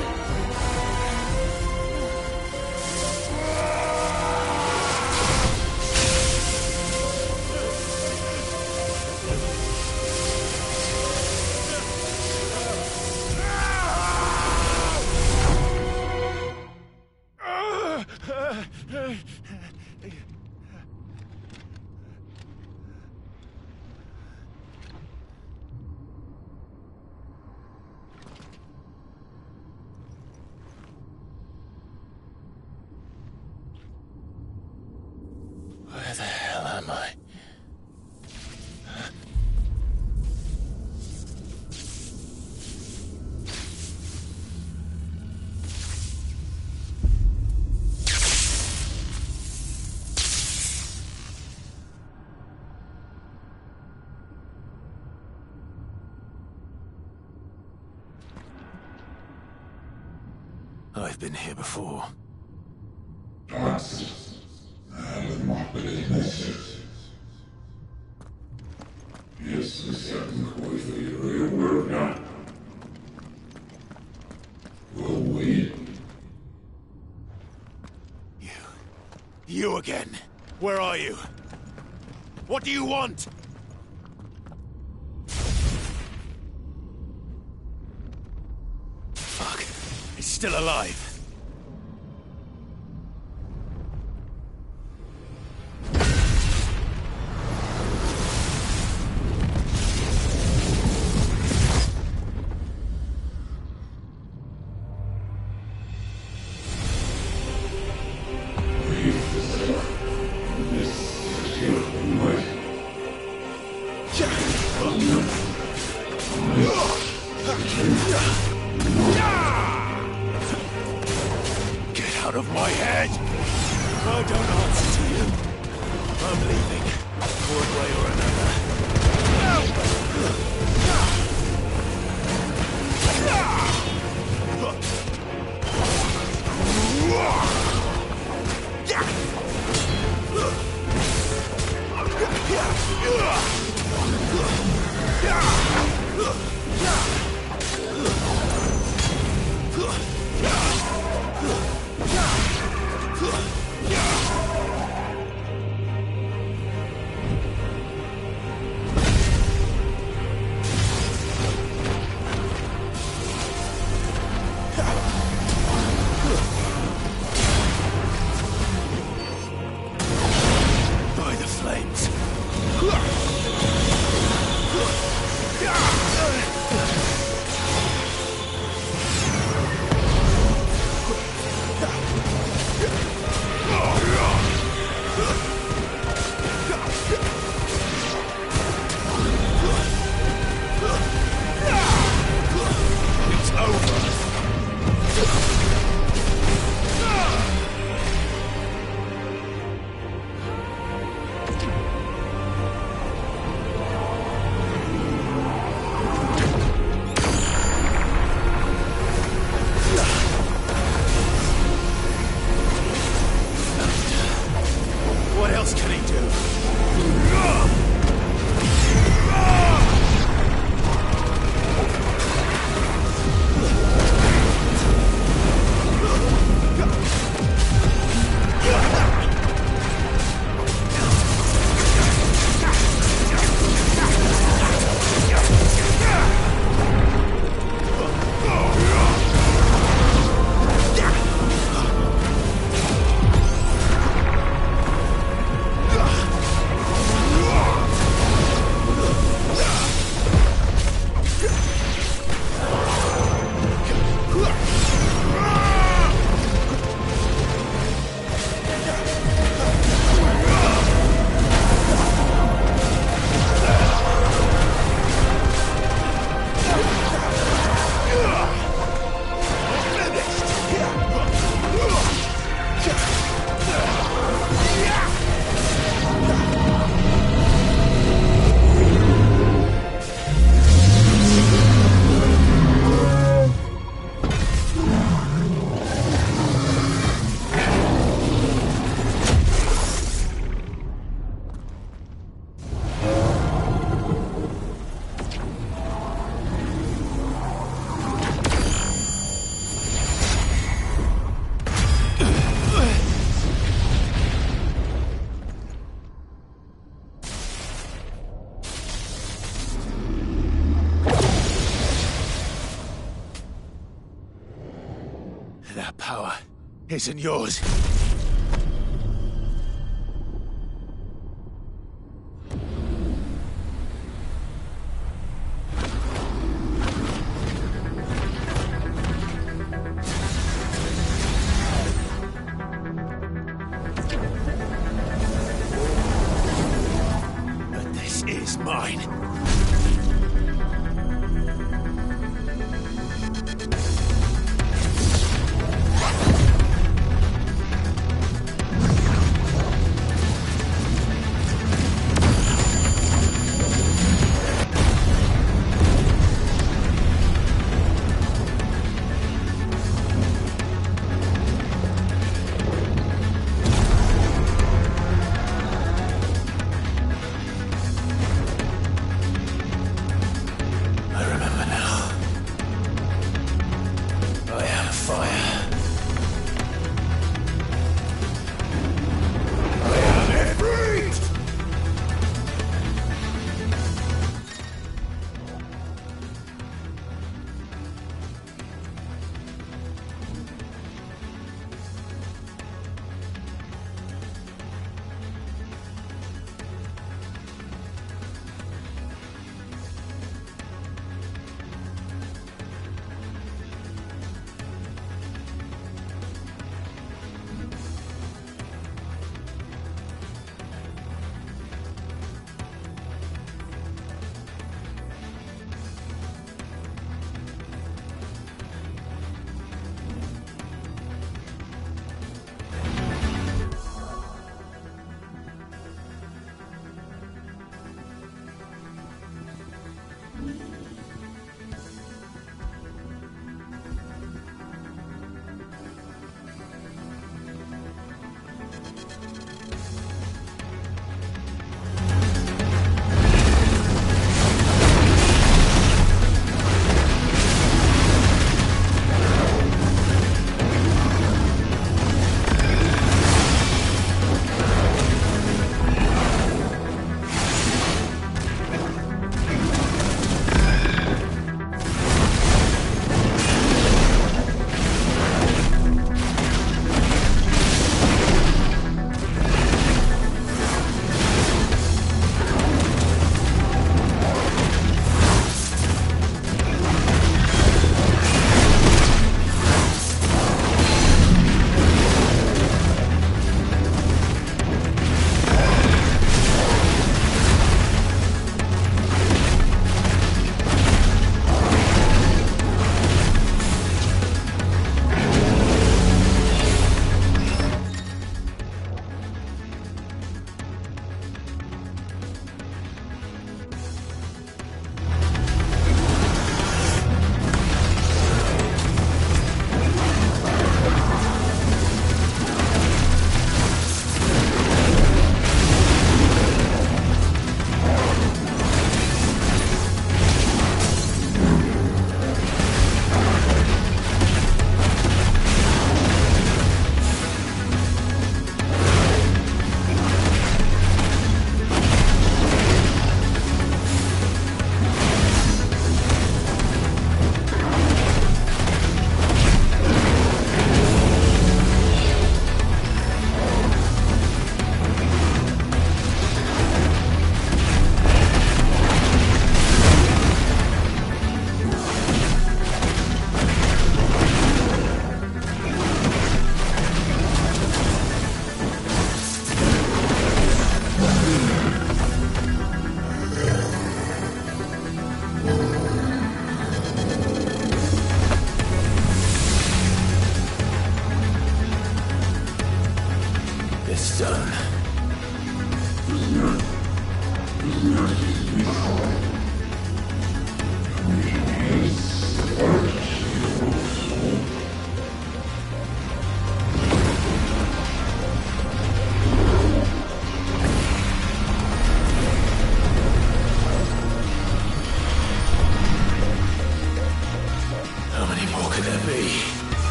Where the hell am I? I've been here before. You again. Where are you? What do you want? Fuck. He's still alive. Get out of my head! I don't answer to you. I'm leaving, one way or another. By the flames. isn't yours. But this is mine.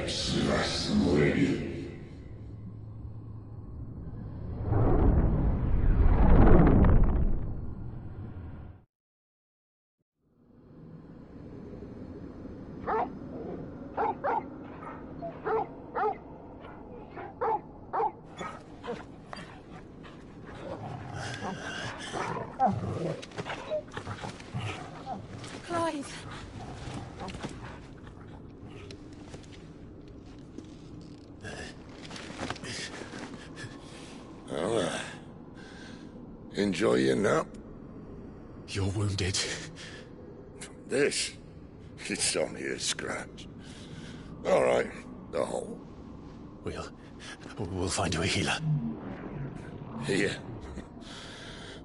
Ff16. Clive! Well, enjoy your nap. You're wounded. This? It's only a scratch. All right, the hole. We'll find you a healer. Here.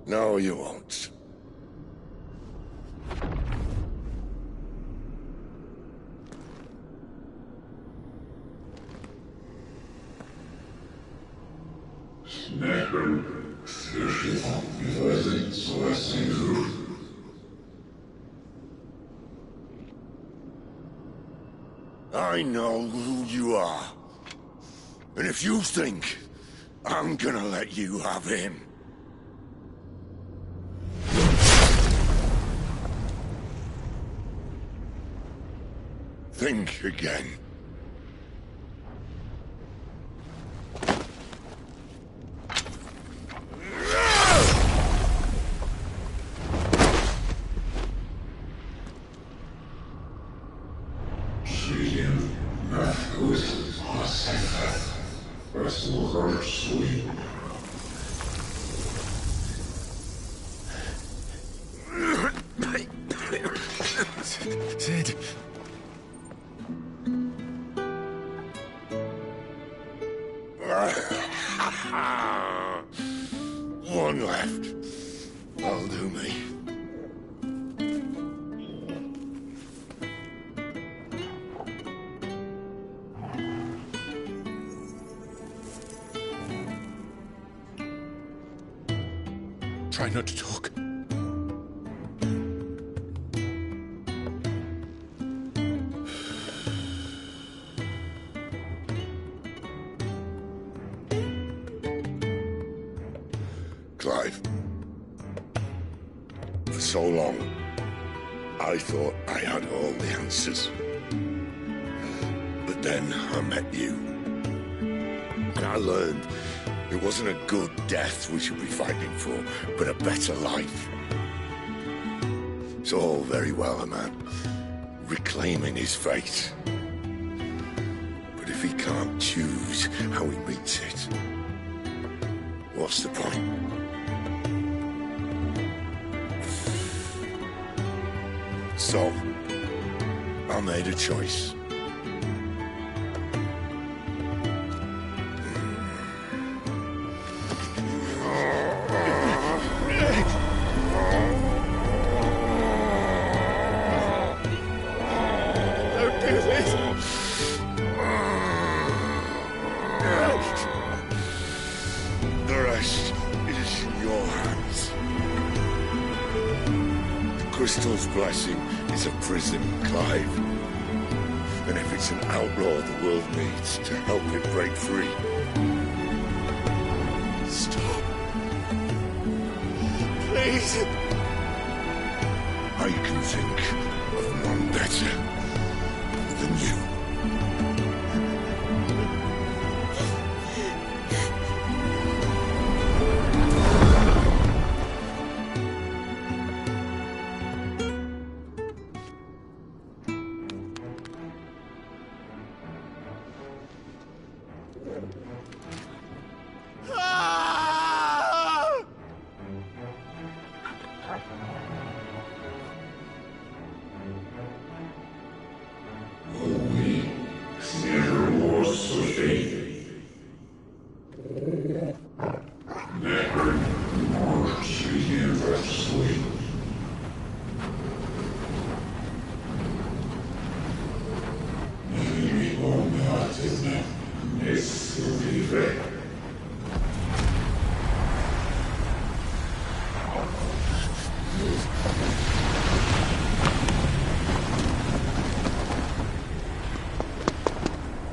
No, you won't. I know who you are. And if you think I'm gonna let you have him... think again. Sid. One left. That'll do me. Try not to talk. Clive. For so long, I thought I had all the answers. But then I met you. And I learned it wasn't a good death we should be fighting for, but a better life. It's all very well, a man reclaiming his fate. But if he can't choose how he meets it, what's the point? So, I made a choice. Don't do this! The rest is in your hands. The Crystal's blessing is a prison, Clive. And if it's an outlaw the world needs to help it break free... Stop. Please. I can think of none better than you.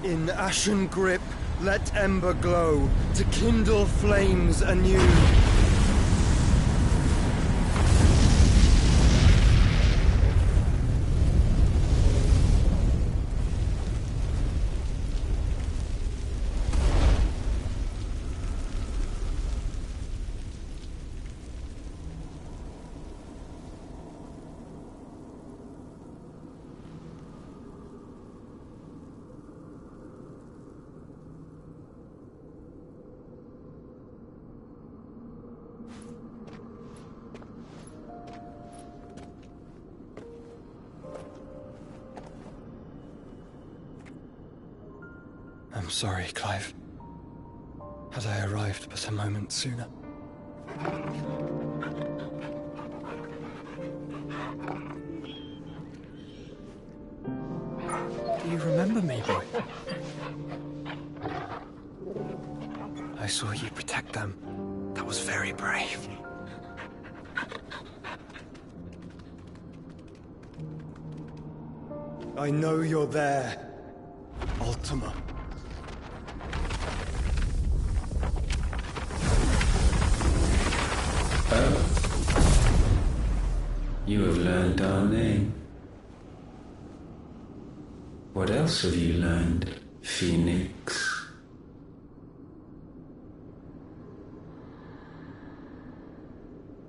In ashen grip, let ember glow, to kindle flames anew. I'm sorry, Clive. Had I arrived but a moment sooner. Do you remember me, boy? I saw you protect them. That was very brave. I know you're there, Ultima. You have learned our name. What else have you learned, Phoenix?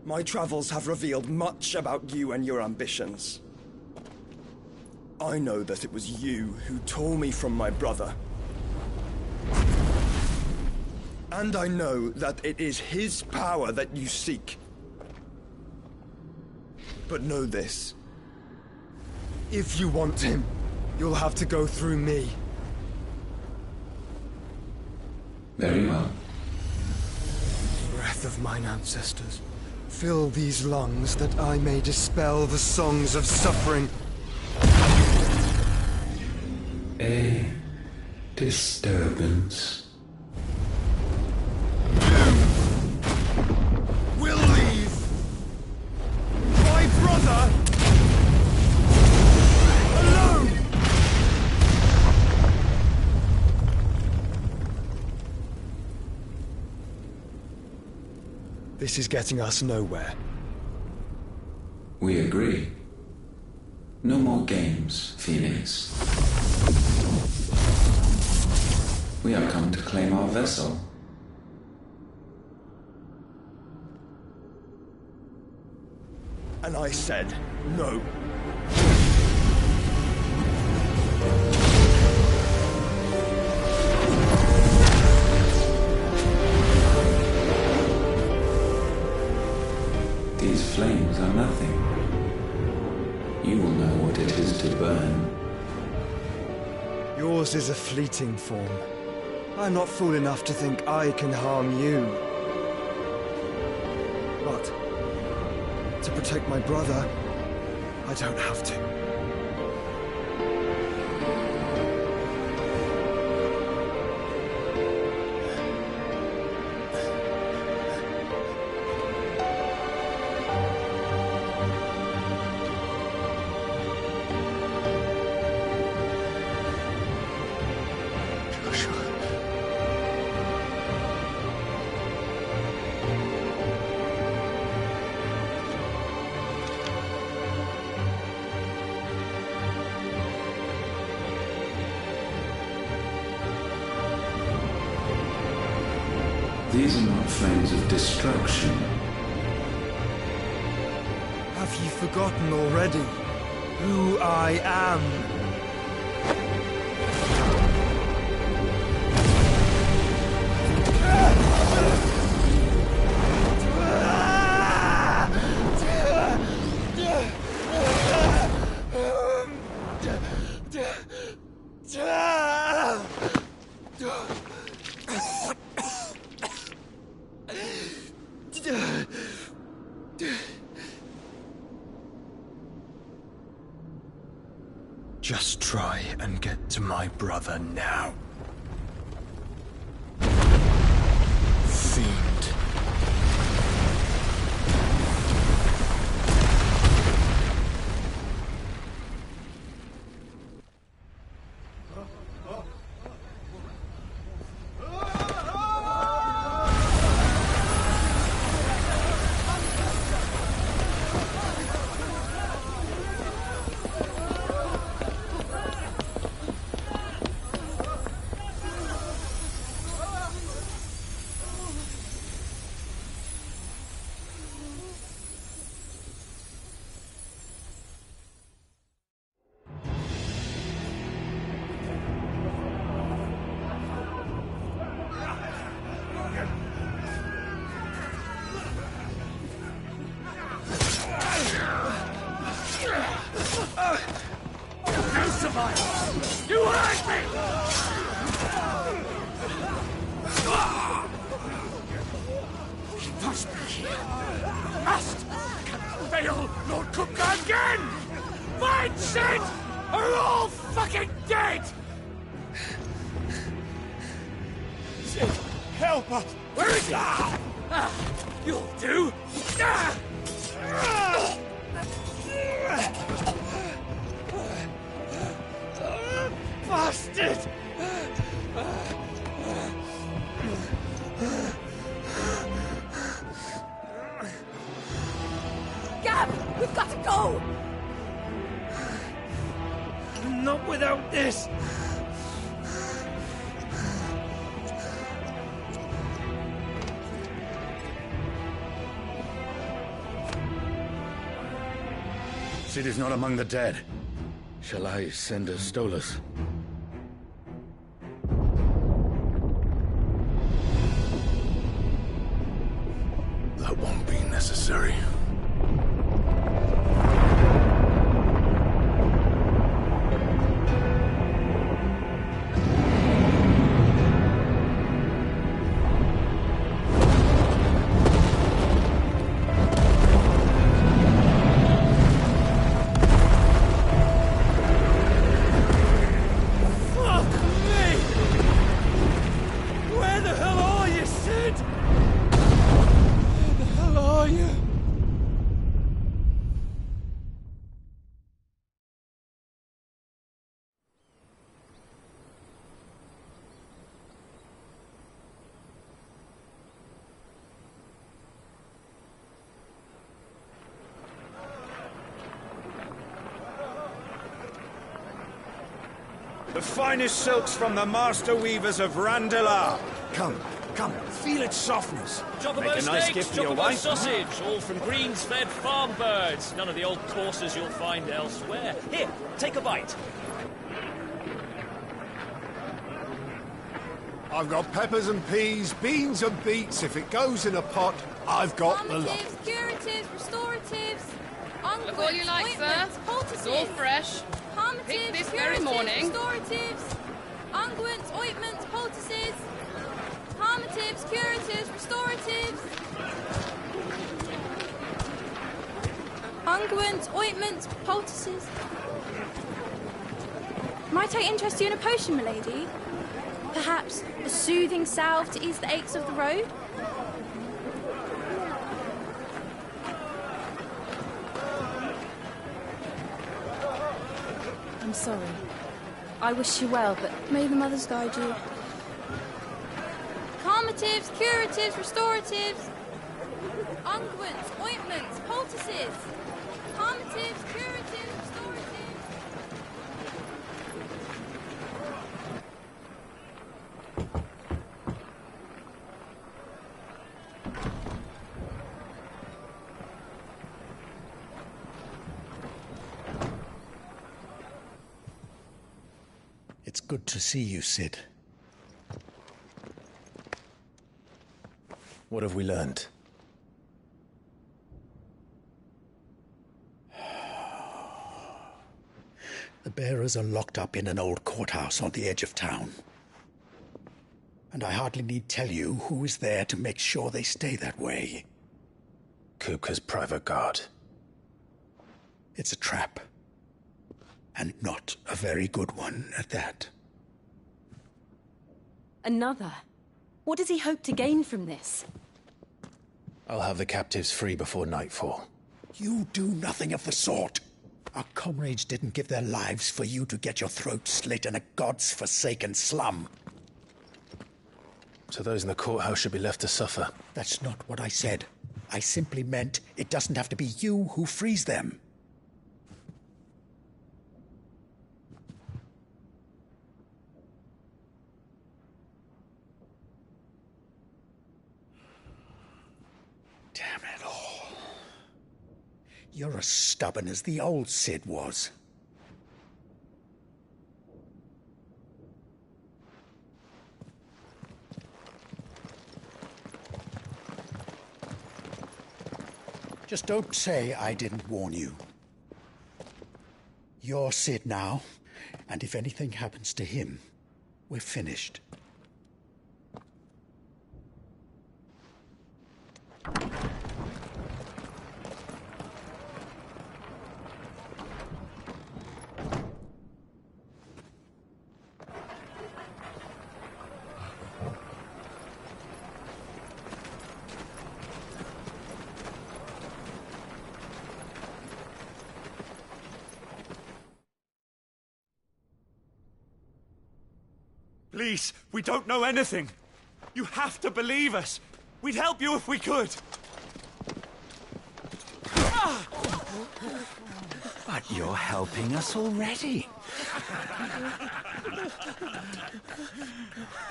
My travels have revealed much about you and your ambitions. I know that it was you who tore me from my brother. And I know that it is his power that you seek. But know this. If you want him, you'll have to go through me. Very well. Breath of mine ancestors, fill these lungs that I may dispel the songs of suffering. A disturbance. We'll leave. My brother alone. This is getting us nowhere. We agree. No more games, Phoenix. We have come to claim our vessel. And I said no. These flames are nothing. You will know what it is to burn. Yours is a fleeting form. I'm not fool enough to think I can harm you. But to protect my brother, I don't have to. These are not flames of destruction. Have you forgotten already who I am? Just try and get to my brother now. Fiend. hurt me! He must be here. Must! Can fail Lord Cookgar again! Find Sid! Or you're all fucking dead! Sid, help us! Where is he? You'll do! Bastard! Gab, we've got to go! Not without this! Sid is not among the dead. Shall I send a Stolas? That won't be necessary. The finest silks from the master weavers of Randalar. Come, feel its softness. Chocobo Make a nice steaks, gift for your chocobo wife. sausage, all from greens-fed farm birds. None of the old courses you'll find elsewhere. Here, take a bite. I've got peppers and peas, beans and beets. If it goes in a pot, I've got the lot. Calmatives, curatives, restoratives, unguents, Look all you like, sir. ointments, poultices. It's all fresh. Calmatives, Picked this curatives, very morning. restoratives, unguents, ointments, poultices. Calmatives, curatives, restoratives. Unguents, ointments, poultices. Might I interest you in a potion, milady? Perhaps a soothing salve to ease the aches of the road? I'm sorry. I wish you well, but may the mothers guide you. Calmatives, curatives, restoratives. Unguents, ointments, poultices. Calmatives, curatives, restoratives. It's good to see you, Sid. What have we learned? The bearers are locked up in an old courthouse on the edge of town. And I hardly need tell you who is there to make sure they stay that way. Kupka's private guard. It's a trap. And not a very good one at that. Another? What does he hope to gain from this? I'll have the captives free before nightfall. You do nothing of the sort. Our comrades didn't give their lives for you to get your throat slit in a god's forsaken slum. So those in the courthouse should be left to suffer. That's not what I said. I simply meant it doesn't have to be you who frees them. Damn it all. You're as stubborn as the old Sid was. Just don't say I didn't warn you. You're Sid now, And if anything happens to him, we're finished. Please, we don't know anything. You have to believe us. We'd help you if we could. But you're helping us already.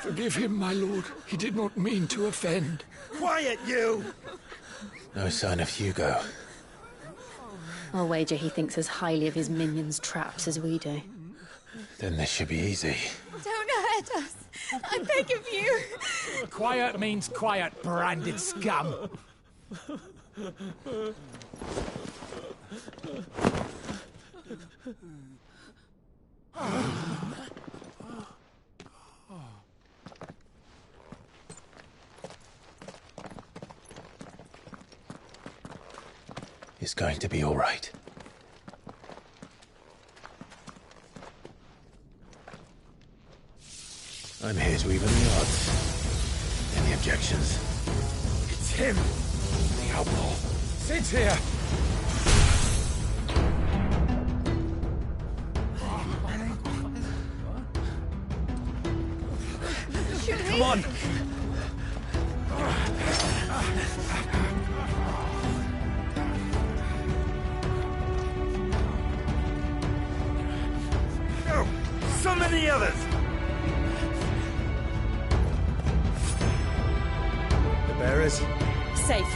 Forgive him, my lord. He did not mean to offend. Quiet, you! No sign of Hugo. I'll wager he thinks as highly of his minions' traps as we do. Then this should be easy. Don't hurt us. I beg of you. Quiet means quiet, branded scum. It's going to be all right. I'm here to even the odds. Any objections? It's him, the outlaw. Sit here. Come on! Oh, so many others! The bearers? Safe.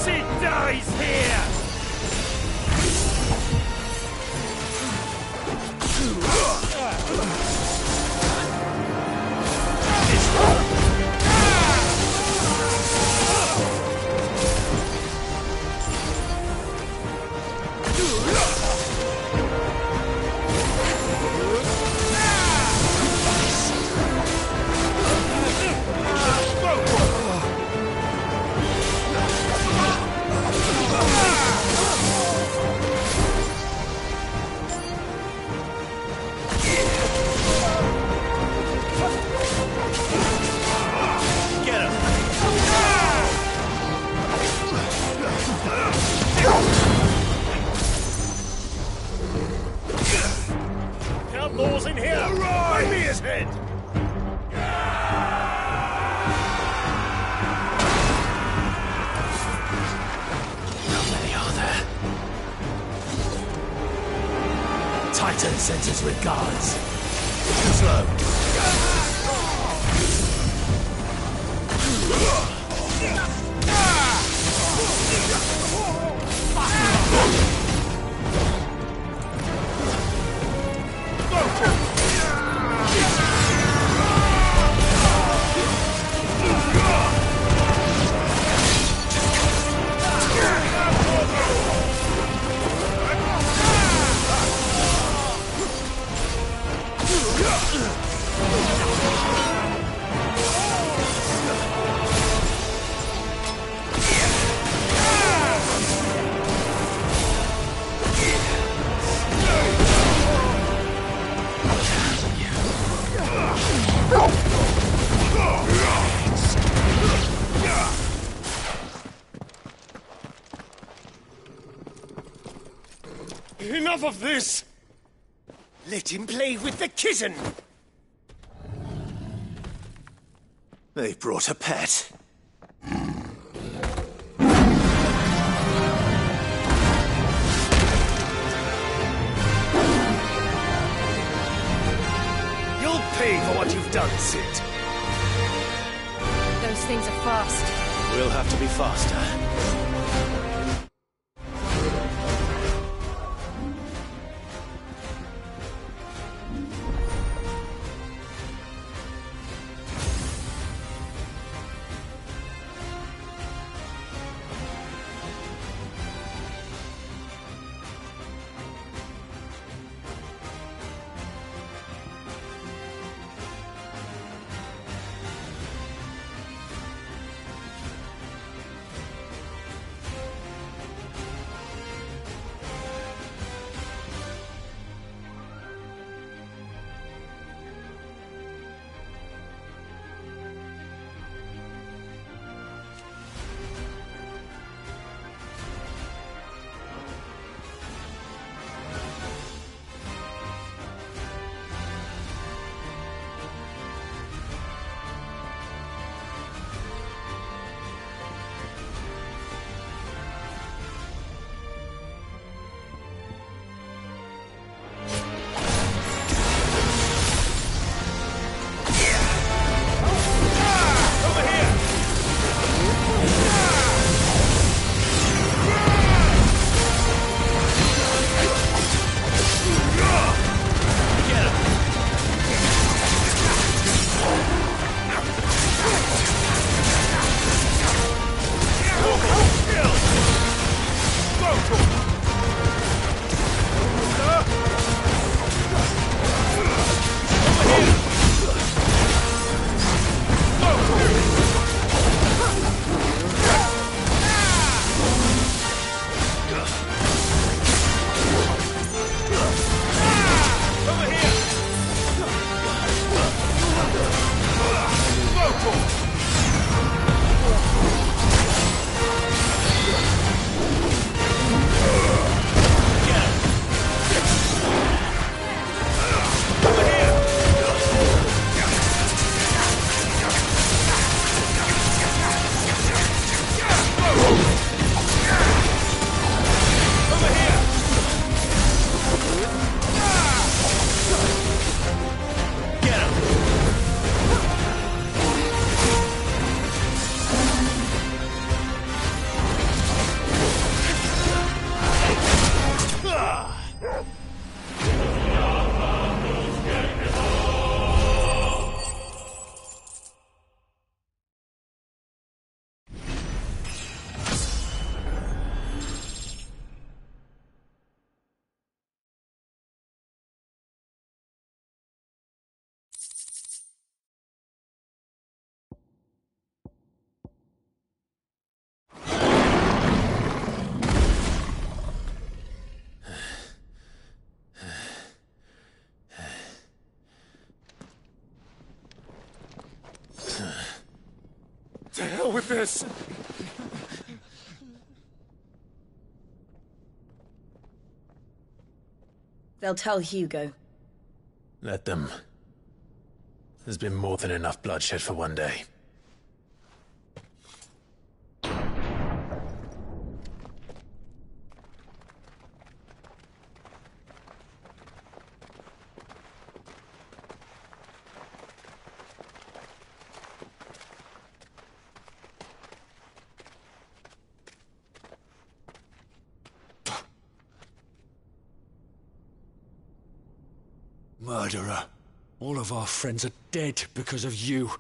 She dies here! Outlaws in here! Bring me his head! How many are there? Titan sends his regards. Slow. Enough of this! Let him play with the kitten! They brought a pet. done, Cid. Those things are fast. We'll have to be faster. To hell with this! They'll tell Hugo. Let them. There's been more than enough bloodshed for one day. Murderer. All of our friends are dead because of you.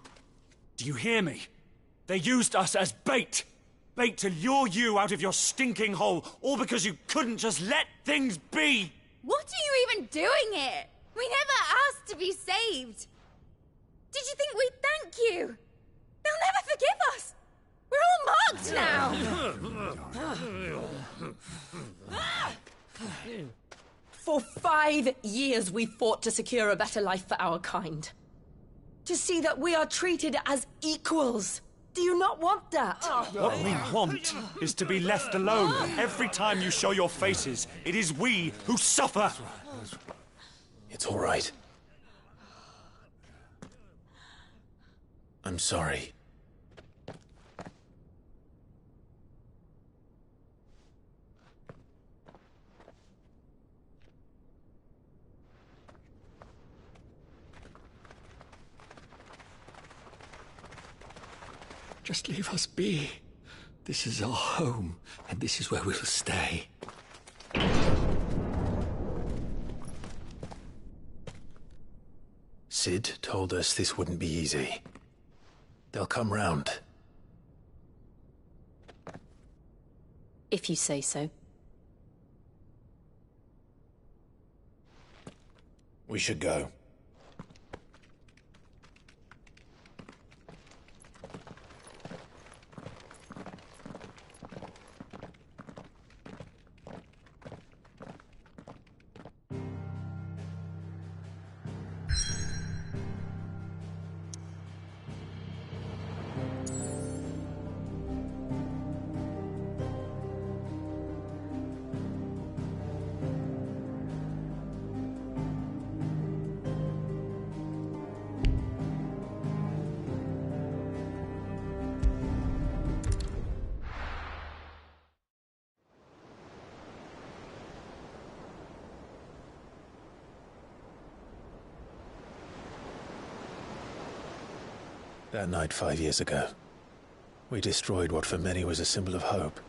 Do you hear me? They used us as bait. Bait to lure you out of your stinking hole, all because you couldn't just let things be. What are you even doing here? We never asked to be saved. Did you think we'd thank you? They'll never forgive us. We're all marked now. For 5 years we fought to secure a better life for our kind. To see that we are treated as equals. Do you not want that? What we want is to be left alone. Every time you show your faces, it is we who suffer. It's all right. I'm sorry. Just leave us be. This is our home, and this is where we'll stay. Sid told us this wouldn't be easy. They'll come round. If you say so. We should go. That night 5 years ago, we destroyed what for many was a symbol of hope.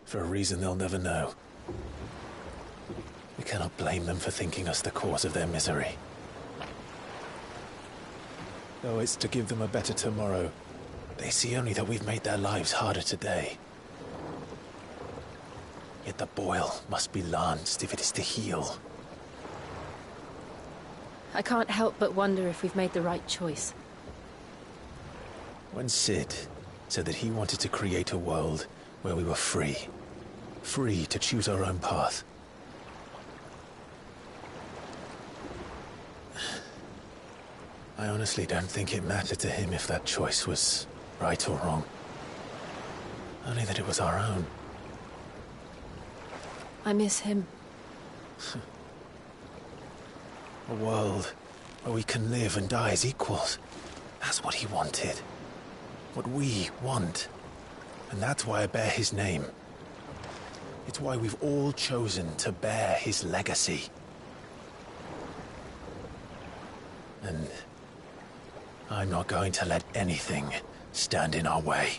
For a reason they'll never know. We cannot blame them for thinking us the cause of their misery. Though it's to give them a better tomorrow, they see only that we've made their lives harder today. Yet the boil must be lanced if it is to heal. I can't help but wonder if we've made the right choice. When Sid said that he wanted to create a world where we were free. Free to choose our own path. I honestly don't think it mattered to him if that choice was right or wrong. Only that it was our own. I miss him. A world where we can live and die as equals. That's what he wanted. What we want. And that's why I bear his name. It's why we've all chosen to bear his legacy. And I'm not going to let anything stand in our way.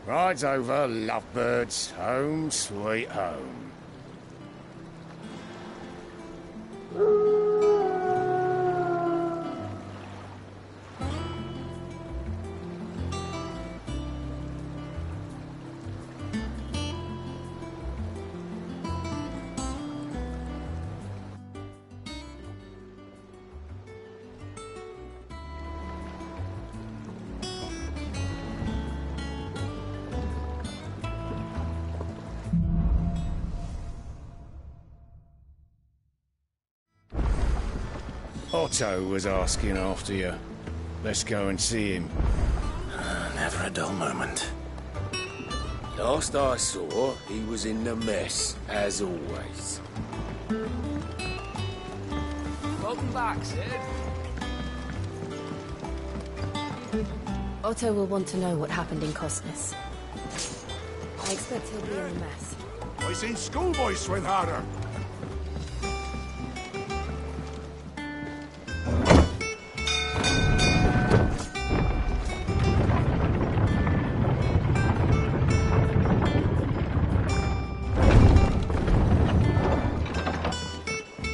Rides over, lovebirds. Home, sweet home. Otto was asking after you. Let's go and see him. Never a dull moment. Last I saw, he was in the mess, as always. Welcome back, Sid. Otto will want to know what happened in Cosmos. I expect he'll be in a mess. I seen schoolboys swing harder.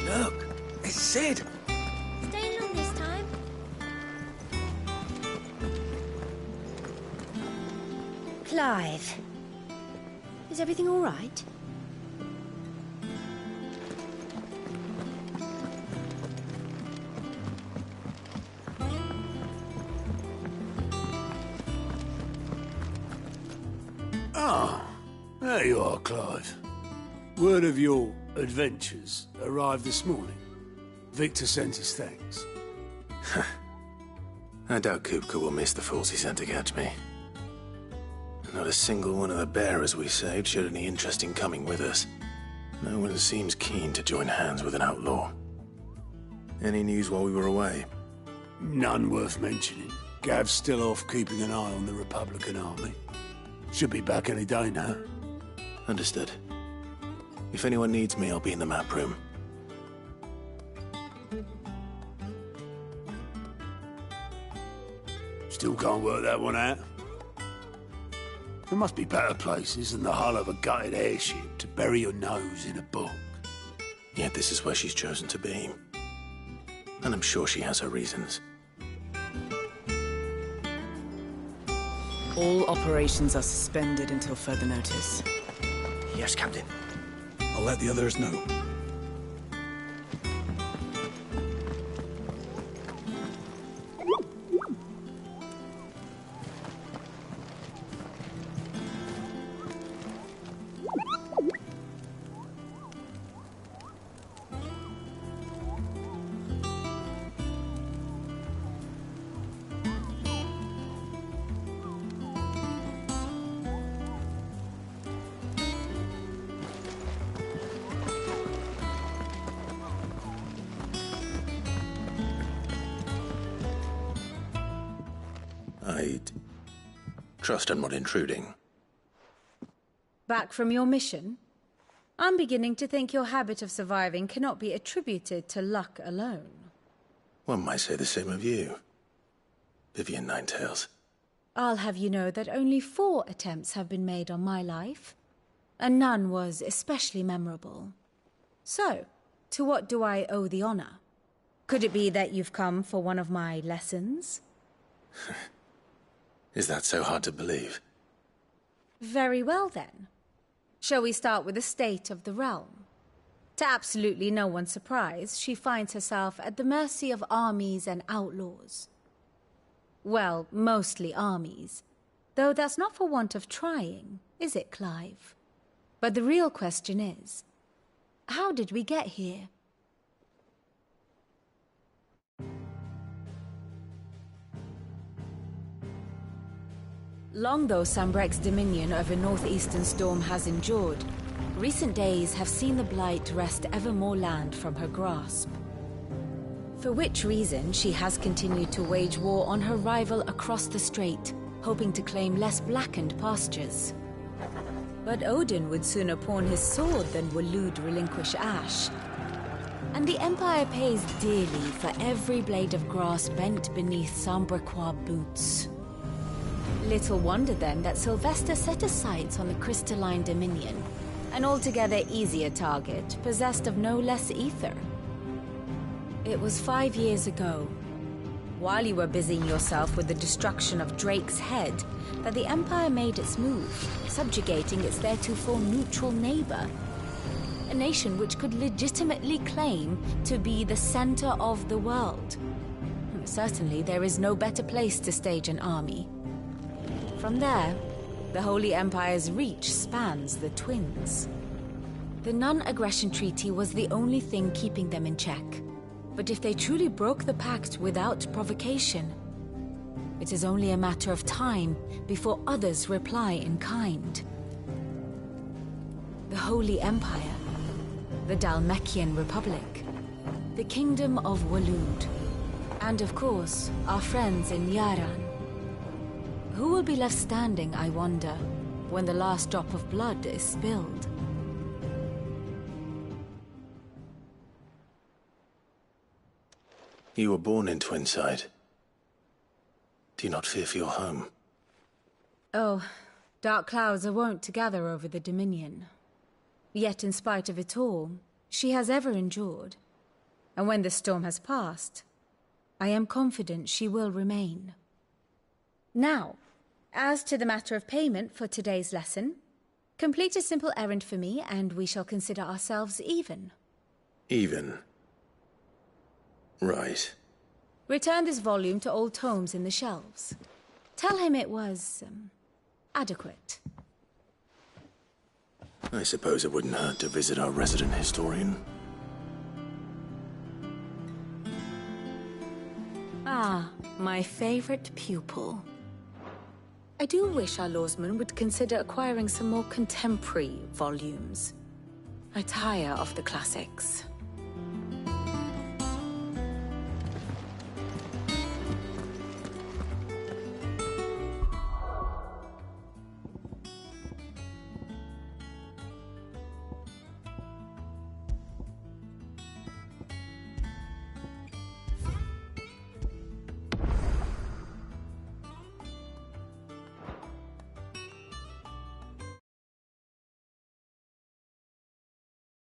Look, it's Sid. Staying long this time? Clive. Is everything all right? Ah, there you are, Clive. Word of your adventures arrived this morning. Victor sent his thanks. I doubt Kupka will miss the fools he sent to catch me. Not a single one of the bearers we saved showed any interest in coming with us. No one seems keen to join hands with an outlaw. Any news while we were away? None worth mentioning. Gav's still off keeping an eye on the Republican army. Should be back any day now. Understood. If anyone needs me, I'll be in the map room. Still can't work that one out. There must be better places than the hull of a gutted airship to bury your nose in a book. Yet this is where she's chosen to be. And I'm sure she has her reasons. All operations are suspended until further notice. Yes, Captain. I'll let the others know. I'd trust I'm not intruding. Back from your mission? I'm beginning to think your habit of surviving cannot be attributed to luck alone. One might say the same of you, Vivian Ninetails. I'll have you know that only 4 attempts have been made on my life, and none was especially memorable. So, to what do I owe the honor? Could it be that you've come for one of my lessons? Is that so hard to believe? Very well, then. Shall we start with the state of the realm? To absolutely no one's surprise, she finds herself at the mercy of armies and outlaws. Well, mostly armies. Though that's not for want of trying, is it, Clive? But the real question is, how did we get here? Long though Sambrek's dominion over northeastern Storm has endured, recent days have seen the Blight wrest ever more land from her grasp. For which reason she has continued to wage war on her rival across the strait, hoping to claim less blackened pastures. But Odin would sooner pawn his sword than Waloed relinquish Ash. And the Empire pays dearly for every blade of grass bent beneath Sambrequois boots. Little wonder then that Sylvester set his sights on the crystalline dominion, an altogether easier target, possessed of no less ether. It was 5 years ago, while you were busying yourself with the destruction of Drake's head, that the Empire made its move, subjugating its theretofore neutral neighbor. A nation which could legitimately claim to be the center of the world. Certainly there is no better place to stage an army. From there, the Holy Empire's reach spans the Twins. The non-aggression treaty was the only thing keeping them in check. But if they truly broke the pact without provocation, it is only a matter of time before others reply in kind. The Holy Empire, the Dhalmekian Republic, the Kingdom of Waloed, and of course, our friends in Yaran. Who will be left standing, I wonder, when the last drop of blood is spilled? You were born in Twinside. Do you not fear for your home? Oh, dark clouds are wont to gather over the Dominion. Yet in spite of it all, she has ever endured. And when the storm has passed, I am confident she will remain. Now, as to the matter of payment for today's lesson, complete a simple errand for me and we shall consider ourselves even. Even? Right. Return this volume to old tomes in the shelves. Tell him it was, adequate. I suppose it wouldn't hurt to visit our resident historian. Ah, my favorite pupil. I do wish our lawsman would consider acquiring some more contemporary volumes. I tire of the classics.